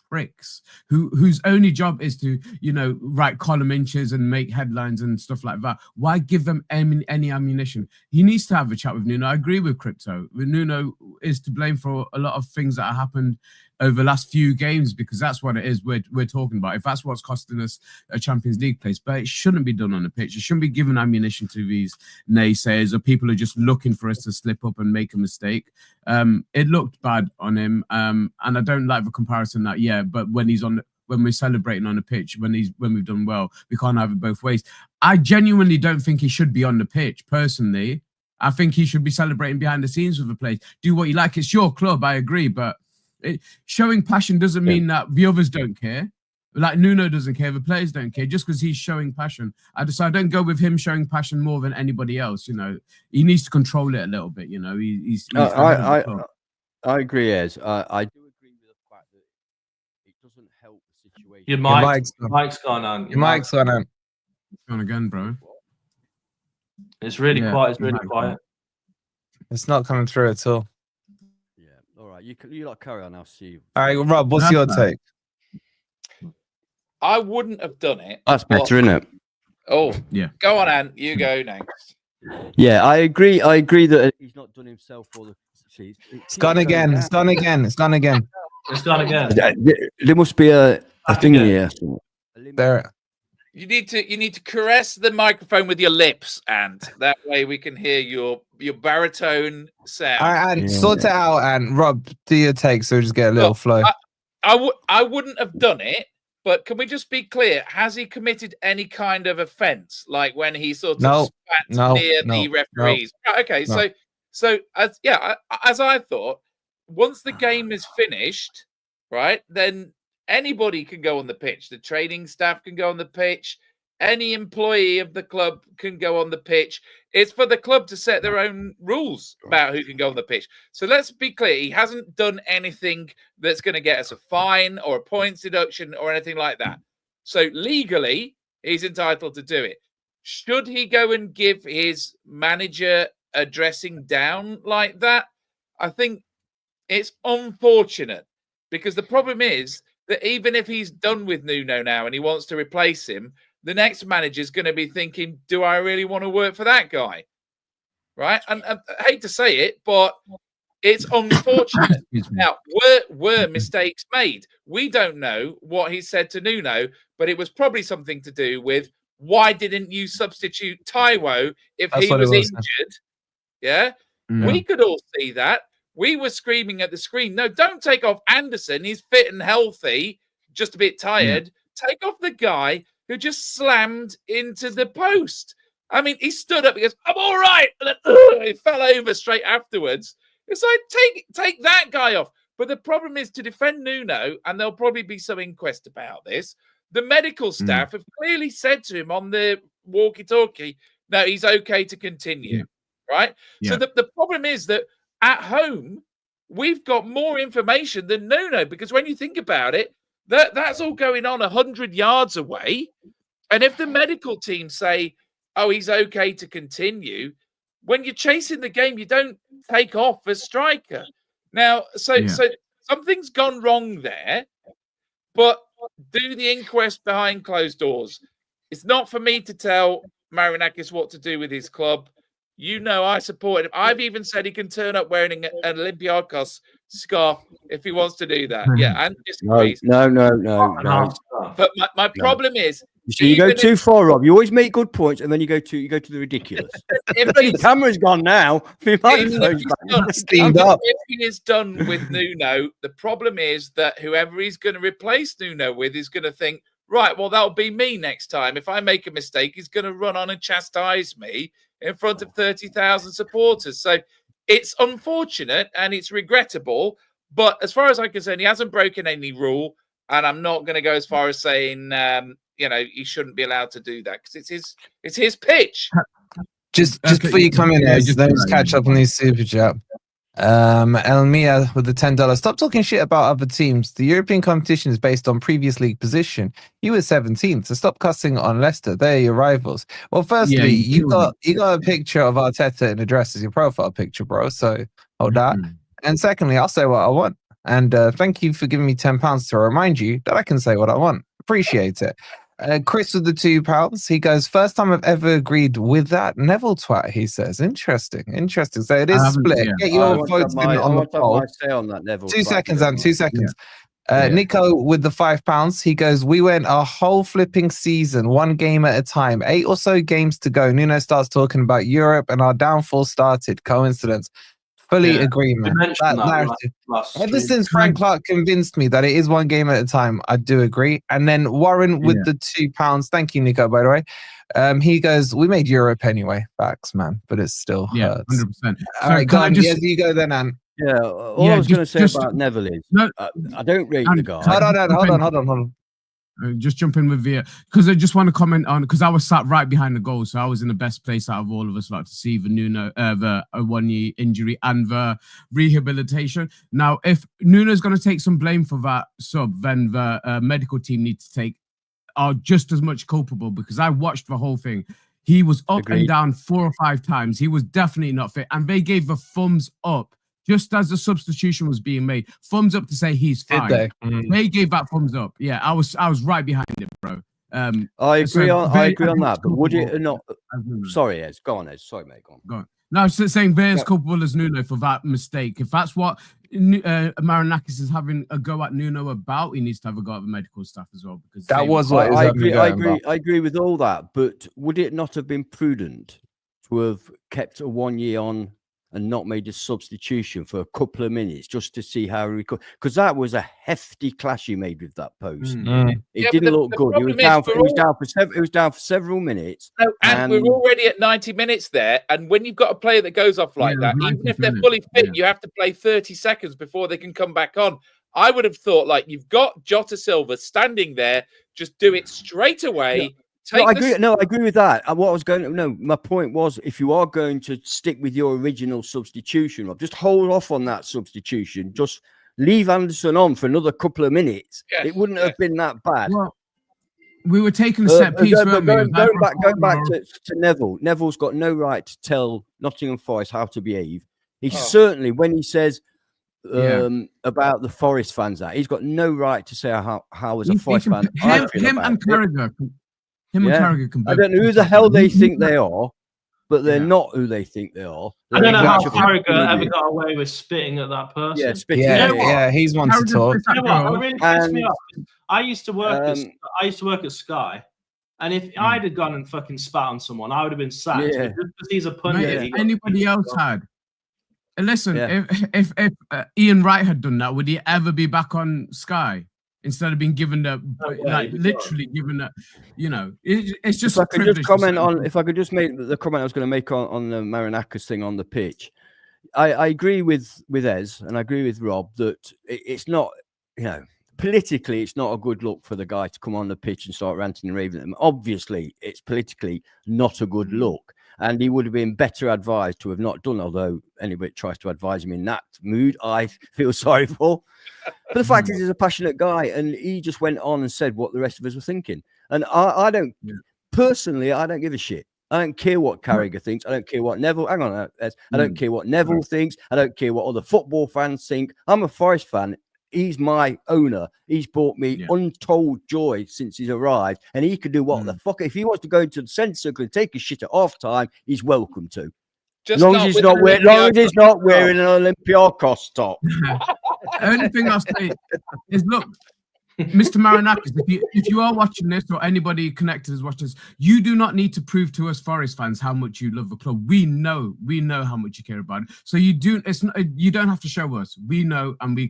pricks whose only job is to, you know, write column inches and make headlines and stuff like that? Why give them any ammunition? He needs to have a chat with Nuno. I agree with Crypto. Nuno is to blame for a lot of things that happened over the last few games, because that's what it is we're talking about. If that's what's costing us a Champions League place, but it shouldn't be done on the pitch. It shouldn't be given ammunition to these naysayers or people who are just looking for us to slip up and make a mistake. It looked bad on him, and I don't like the comparison that, but when we're celebrating on the pitch, when we've done well, we can't have it both ways. I genuinely don't think he should be on the pitch, personally. I think he should be celebrating behind the scenes with the players. Do what you like. It's your club, I agree, but showing passion doesn't mean that the others don't care. Like Nuno doesn't care, the players don't care, just because he's showing passion. I don't go with him showing passion more than anybody else. You know, he needs to control it a little bit. You know, he's I agree, Ez. I do agree with the fact that it doesn't help the situation. Your mic's gone on. Your mic's gone on. It's gone again, bro. It's really quiet. It's really quiet. It's not coming through at all. All right, you like carry on. I'll see you. All right, Rob, what's your take? I wouldn't have done it. That's better, isn't it? Oh, yeah. Go on, Ant. You go next. Yeah, I agree. I agree that he's not done himself for the. It's gone again. It's gone again. It's gone again. It's gone again. There must be a thing here. There. You need to caress the microphone with your lips, and that way we can hear your baritone sound. All right, and sort it out. And Rob, do your take so we just get a little flow. I wouldn't have done it, but can we just be clear? Has he committed any kind of offence, like when he sort of spat near the referees? Right, okay, so as I thought, once the game is finished, right, then anybody can go on the pitch. The training staff can go on the pitch. Any employee of the club can go on the pitch. It's for the club to set their own rules about who can go on the pitch. So let's be clear. He hasn't done anything that's going to get us a fine or a points deduction or anything like that. So legally, he's entitled to do it. Should he go and give his manager a dressing down like that? I think it's unfortunate, because the problem is that even if he's done with Nuno now and he wants to replace him, the next manager is going to be thinking, do I really want to work for that guy? Right? And I hate to say it, but it's unfortunate. Now, were mistakes made? We don't know what he said to Nuno, but it was probably something to do with, why didn't you substitute Taiwo if he was injured? Yeah? We could all see that. We were screaming at the screen, no, don't take off Anderson. He's fit and healthy, just a bit tired. Take off the guy who just slammed into the post. I mean, he stood up, he goes, I'm all right. And then he fell over straight afterwards. It's like, take that guy off. But the problem is, to defend Nuno, and there'll probably be some inquest about this, the medical staff have clearly said to him on the walkie-talkie, no, he's okay to continue, right? So the problem is that at home, we've got more information than Nuno, because when you think about it, that's all going on 100 yards away. And if the medical team say, oh, he's okay to continue, when you're chasing the game, you don't take off a striker. Now, so something's gone wrong there, but do the inquest behind closed doors. It's not for me to tell Marinakis what to do with his club. You know, I support him. I've even said he can turn up wearing an Olympiacos scarf if he wants to do that. Yeah, and disagrees. No. But my problem is, so you go too far, Rob. You always make good points, and then you go to the ridiculous. If the camera's gone now, if he is done with Nuno, the problem is that whoever he's going to replace Nuno with is going to think, right, well, that'll be me next time. If I make a mistake, he's going to run on and chastise me in front of 30,000 supporters. So it's unfortunate and it's regrettable. But as far as I'm concerned, he hasn't broken any rule. And I'm not going to go as far as saying, he shouldn't be allowed to do that, because it's his pitch. Just before you come in, let's catch up on these super chat. Elmia with the $10. Stop talking shit about other teams. The European competition is based on previous league position. You were 17th, so stop cussing on Leicester. They're your rivals. Well, firstly, you got a picture of Arteta in a dress as your profile picture, bro. So hold that. And secondly, I'll say what I want. And thank you for giving me £10 to remind you that I can say what I want. Appreciate it. Chris with the £2. He goes, first time I've ever agreed with that. Neville twat, he says. Interesting. So it is split. Get your votes in on the poll. 2 seconds, and 2 seconds. Nico with the £5. He goes, we went a whole flipping season, one game at a time, 8 or so games to go. Nuno starts talking about Europe and our downfall started. Coincidence. Fully agree, man. That narrative. Ever since Frank Clark convinced me that it is one game at a time, I do agree. And then Warren with the £2. Thank you, Nico, by the way. He goes, we made Europe anyway. Facts, man. But it still hurts. 100%. All right, go on. You go then, Anne. Yeah, all I was going to say about Neville is, I don't rate the guy. Hold on. Just jump in with Via, because I just want to comment on, because I was sat right behind the goal, so I was in the best place out of all of us, like, to see the Nuno, the 1-year injury and the rehabilitation. Now, if Nuno's going to take some blame for that sub, then the medical team need to are just as much culpable, because I watched the whole thing. He was up and down 4 or 5 times. He was definitely not fit, and they gave the thumbs up just as the substitution was being made. Thumbs up to say he's fine. They gave that thumbs up. Yeah, I was right behind it, bro. I agree on that. But would it not? Sorry, Ez. Go on, Ez. Sorry, mate. Go on. No, I was just saying they're as culpable as Nuno for that mistake. If that's what Marinakis is having a go at Nuno about, he needs to have a go at the medical staff as well. Because that was what I agree with all that. But would it not have been prudent to have kept a 1 year on and not made a substitution for a couple of minutes just to see how he recovered? Because that was a hefty clash he made with that post. It didn't look good. He was down for several minutes. No, and we're already at 90 minutes there. And when you've got a player that goes off like that, even if they're fully fit, you have to play 30 seconds before they can come back on. I would have thought, like, you've got Jota Silva standing there, just do it straight away. I agree with that. My point was, if you are going to stick with your original substitution, Rob, just hold off on that substitution. Just leave Anderson on for another couple of minutes. It wouldn't have been that bad. Well, we were taking a set piece. Going back to Neville. Neville's got no right to tell Nottingham Forest how to behave. He certainly, when he says about the Forest fans. That he's got no right to say how as a Forest fan I feel him about and Carragher. Him and Carragher can. I don't know who the hell they think they are, but they're not who they think they are. I don't know how Carragher ever got away with spitting at that person. Yeah, spitting. Yeah, he's one to talk. You know what? It really pissed me off. I used to work at Sky, and if I'd have gone and fucking spat on someone, I would have been sacked. Just because he's a pundit. If anybody else had. Listen, if Ian Wright had done that, would he ever be back on Sky instead of being given literally given that? You know, it's just. If I could just comment on, if I could just make the comment I was going to make on the Marinakis thing on the pitch, I agree with Ez and I agree with Rob that it's not, politically, it's not a good look for the guy to come on the pitch and start ranting and raving at them. Obviously, it's politically not a good look. And he would have been better advised to have not done, although anybody tries to advise him in that mood, I feel sorry for. But the fact is, he's a passionate guy, and he just went on and said what the rest of us were thinking. And I don't, personally, I don't give a shit. I don't care what Carragher thinks. I don't care what Neville, hang on, I don't care what Neville thinks. I don't care what other football fans think. I'm a Forest fan. He's my owner. He's brought me untold joy since he's arrived, and he could do what the fuck. If he wants to go into the centre circle and take his shit at half time, he's welcome to. As long as he's not wearing an Olympiacos top. The only thing I'll say is, look, Mr. Marinakis, if you are watching this or anybody connected is watching this, you do not need to prove to us Forest fans how much you love the club. We know how much you care about it. So you don't have to show us. We know, and we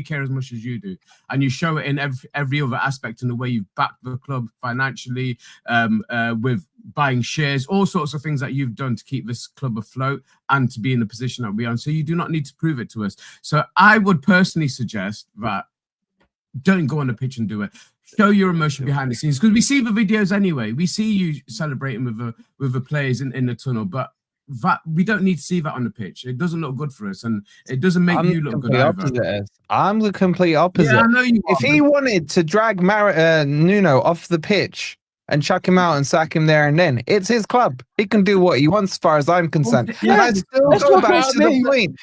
care as much as you do. And you show it in every other aspect, in the way you've backed the club financially, with buying shares, all sorts of things that you've done to keep this club afloat and to be in the position that we are. So you do not need to prove it to us. So I would personally suggest that don't go on the pitch and do it. Show your emotion behind the scenes, because we see the videos anyway. We see you celebrating with the players in the tunnel, but that we don't need to see that on the pitch. It doesn't look good for us, and it doesn't make you look good either. I'm the complete opposite. Yeah, I know you if he wanted to drag Nuno off the pitch and chuck him out and sack him there and then, it's his club. He can do what he wants, as far as I'm concerned. And I still go back to the point.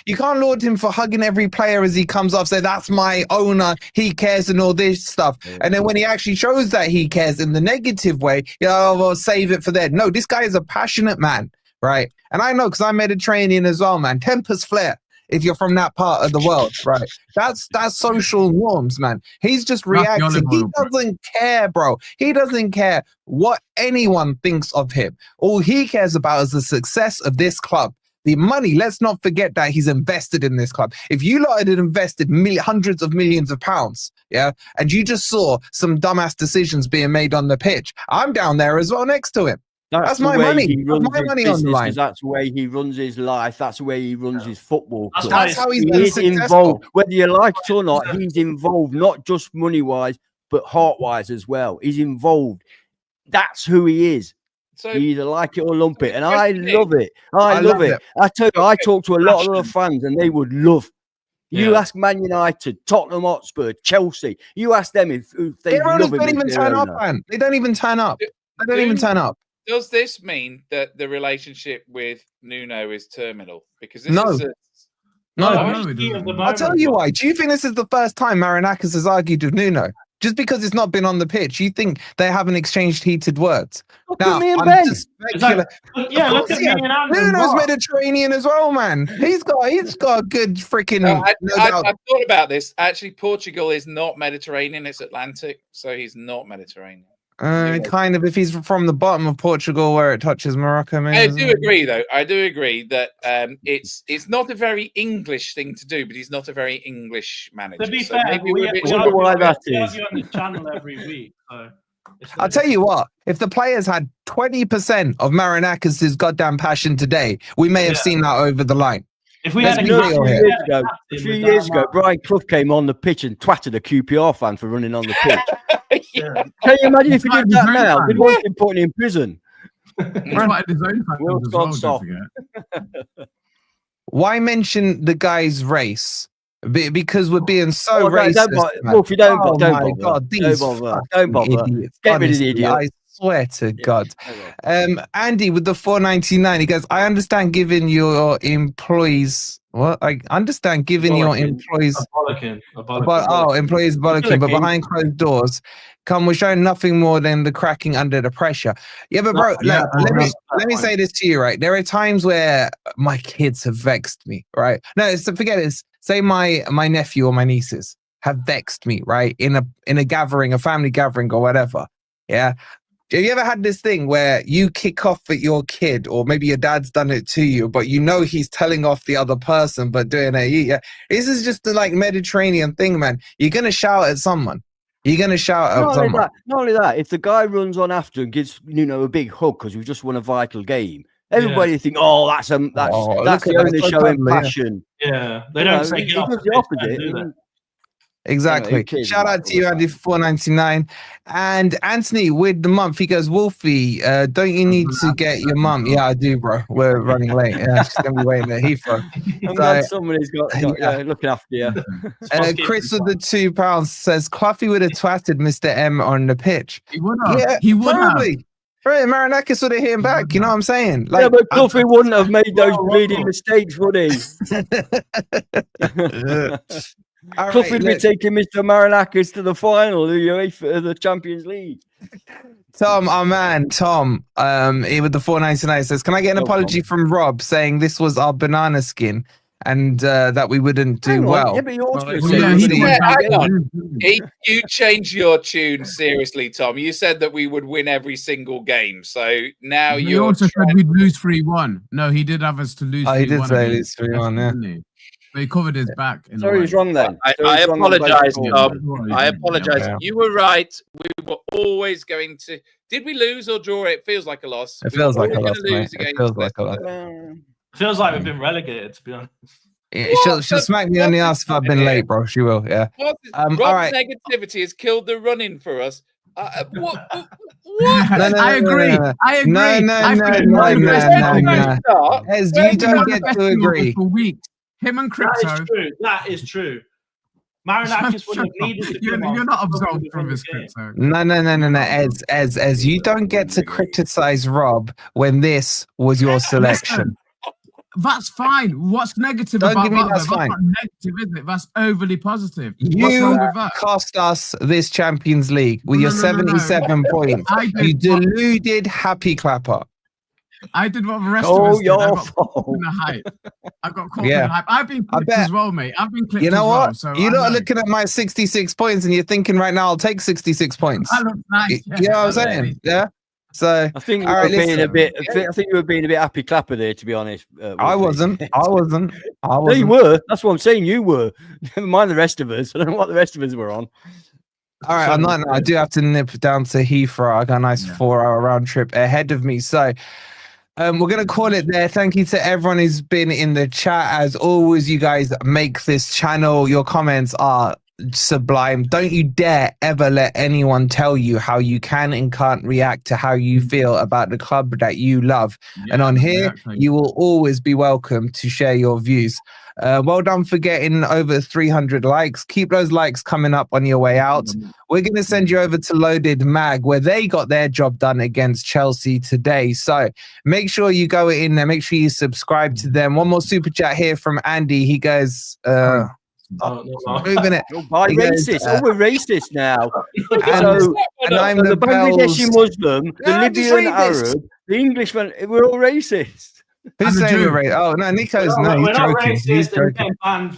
You can't laud him for hugging every player as he comes off, say that's my owner, he cares, and all this stuff. And then when he actually shows that he cares in the negative way, well, save it for that. No, this guy is a passionate man, right? And I know, because I'm Mediterranean as well, man. Tempers flare. If you're from that part of the world, right? That's social norms, man. He's just reacting. He doesn't care, bro. He doesn't care what anyone thinks of him. All he cares about is the success of this club. The money, let's not forget that he's invested in this club. If you lot had invested hundreds of millions of pounds, and you just saw some dumbass decisions being made on the pitch, I'm down there as well next to him. That's my money. That's my money on the line. That's the way he runs his life. That's the way he runs his football club. That's how he's been successful. Involved. Whether you like it or not, he's involved, not just money-wise, but heart-wise as well. He's involved. That's who he is. So, you either like it or lump it. And I love it. I love it. I tell you, I talk to a lot of other fans, and they would love. You ask Man United, Tottenham Hotspur, Chelsea. You ask them if they love him. They don't even turn up, man. They don't even turn up. They don't even turn up. Does this mean that the relationship with Nuno is terminal? Because this I'll tell you why. Do you think this is the first time Marinakis has argued with Nuno? Just because it's not been on the pitch, you think they haven't exchanged heated words? Look at me and Ben. Look at me and Andrew. Nuno's Mediterranean as well, man. He's got a good freaking. I thought about this. Actually, Portugal is not Mediterranean; it's Atlantic, so he's not Mediterranean. Kind of, if he's from the bottom of Portugal where it touches Morocco, maybe. I do agree, though. I do agree that it's not a very English thing to do, but he's not a very English manager. To be fair, we wonder why that is. On the channel every week. So I'll tell you what, if the players had 20% of Marinakis' goddamn passion today, we may have seen that over the line. If we had a few years ago, Brian Clough came on the pitch and twatted a QPR fan for running on the pitch. Can you imagine if he did that now? We'd want him put in prison. Why mention the guy's race? Because we're being so racist. Wolfie, don't bother. Get rid of the idiot. swear to God. Andy with the 4.99, he goes, I understand giving your employees I understand giving your employees employees bollocking, but behind closed doors, we're showing nothing more than the cracking under the pressure. Yeah, but bro, let me say this to you, right? There are times where my kids have vexed me, right? No, so forget this. Say my nephew or my nieces have vexed me, right? In a gathering, a family gathering or whatever. Yeah. Have you ever had this thing where you kick off at your kid, or maybe your dad's done it to you, but you know he's telling off the other person, but doing it? Yeah, this is just the Mediterranean thing, man. You're gonna shout at someone. You're gonna shout at someone. Not only that, if the guy runs on after and gives a big hug because we've just won a vital game, everybody think, that's the owner showing passion. Yeah, they don't say the opposite. Exactly. Shout out to you, Andy, for 4.99. And Anthony with the month, he goes, Wolfie, don't you need to get your mum? Yeah, I do, bro. We're running late. Yeah, she's gonna be waiting at Heathrow. I'm glad somebody's got looking after you. Chris with the £2 says Cluffy would have twatted Mr. M on the pitch. He would have. Yeah, he would probably. Right, Marinakis would have hit him back. You know what I'm saying? Like, but Cluffy wouldn't have made those bleeding mistakes, would he? Cluffy would be taking Mr. Marinakis to the final of the Champions League. Tom, our man, Tom, here with the 4.99 says, can I get an apology from Rob saying this was our banana skin and that we wouldn't do well? Yeah, but you also you changed your tune seriously, Tom. You said that we would win every single game. So now you also said we'd lose 3-1. No, he did have us to lose 3-1. Oh, he did say lose 3-1, yeah. But he covered his back. Sorry, he's wrong then. I apologize, Tom. I apologize. Yeah. You were right. We were always going to. Did we lose or draw? It feels like a loss. It feels like a loss. It feels like a loss. Feels like we've been relegated, to be honest. Yeah, she'll smack me on the ass if I've been late, bro. She will. Yeah. Rob's negativity has killed the running for us. What? I agree. No. Ez, you don't get to agree. For weeks. Him and Crypto. That is true. Marinakis would have needed to You're not absolved from this Crypto. No. Ez, you don't get to criticize Rob when this was your selection. That's fine. What's negative about that? That's not negative, isn't it? That's overly positive. What's wrong with that? Cost us this Champions League with your 77 points. You deluded happy clapper. I did what the rest of us did. I got caught in the hype. I've been clipped as well, mate. I've been clipped. You know what? So you're not looking at my 66 points and you're thinking right now, I'll take 66 points. That looks nice. You know what I'm saying? Yeah. So I think you were being a bit. I think you were being a bit happy clapper there, to be honest. I wasn't. No, you were. That's what I'm saying. You were. Never mind the rest of us. I don't know what the rest of us were on. All right, I do have to nip down to Heathrow. I got a nice 4-hour round trip ahead of me. So we're going to call it there. Thank you to everyone who's been in the chat. As always, you guys make this channel. Your comments are sublime. Don't you dare ever let anyone tell you how you can and can't react to how you feel about the club that you love. And on here, you will always be welcome to share your views. Well done for getting over 300 likes. Keep those likes coming up on your way out. We're going to send you over to Loaded Mag, where they got their job done against Chelsea today. So make sure you go in there. Make sure you subscribe to them. One more super chat here from Andy. He goes, moving it. We're racist now. And I'm the Bangladeshi Muslim, the Libyan Arab, the Englishman. We're all racist. Who's saying we're racist? Oh no, Nico's we're not joking. He's joking.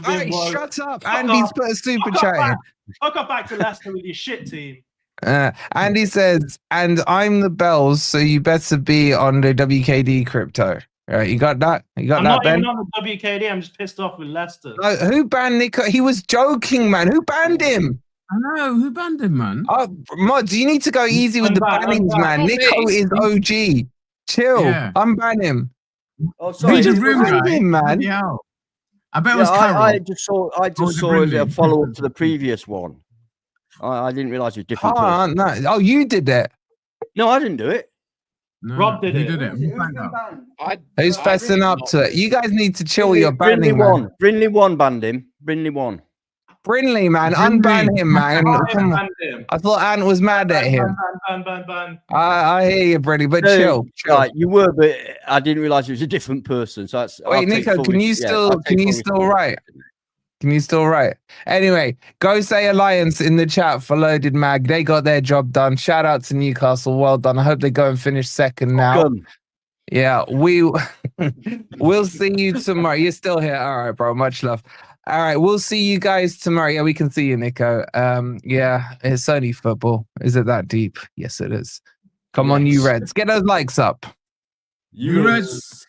Hey, shut up! Andy's put a super chat in. Fuck up back to Leicester with your shit team. Andy says, and I'm the bells, so you better be on the WKD crypto. Right, you got that? You got that, Ben? I'm not even on the WKD. I'm just pissed off with Leicester. No, who banned Nico? He was joking, man. Who banned him? I know. Who banned him, man? Mods, you need to go easy with the bannings, man. Nico is OG. Chill. Yeah. Unban him. Oh, sorry. He just banned him, man. Yeah. I bet it was Carol. I just saw a follow-up to the previous one. I didn't realise it was different. No. Oh, you did it. No, I didn't do it. No, Rob did it. Who's fessing up to it? You guys need to chill with your banning, man. Brindley won banned him. Brindley won. Brindley, man. Unban him, man. I thought Ant was mad at him. burn. I hear you, Brady, but chill. Right, you were, but I didn't realise it was a different person. So that's. Wait, Nico, can you still write? Can you still write? Anyway, go say Alliance in the chat for Loaded Mag. They got their job done. Shout out to Newcastle. Well done. I hope they go and finish second now. Yeah, we'll see you tomorrow. You're still here. All right, bro. Much love. All right, we'll see you guys tomorrow. Yeah, we can see you, Nico. Yeah, it's only football. Is it that deep? Yes, it is. Come on, you Reds. Get those likes up. You Reds.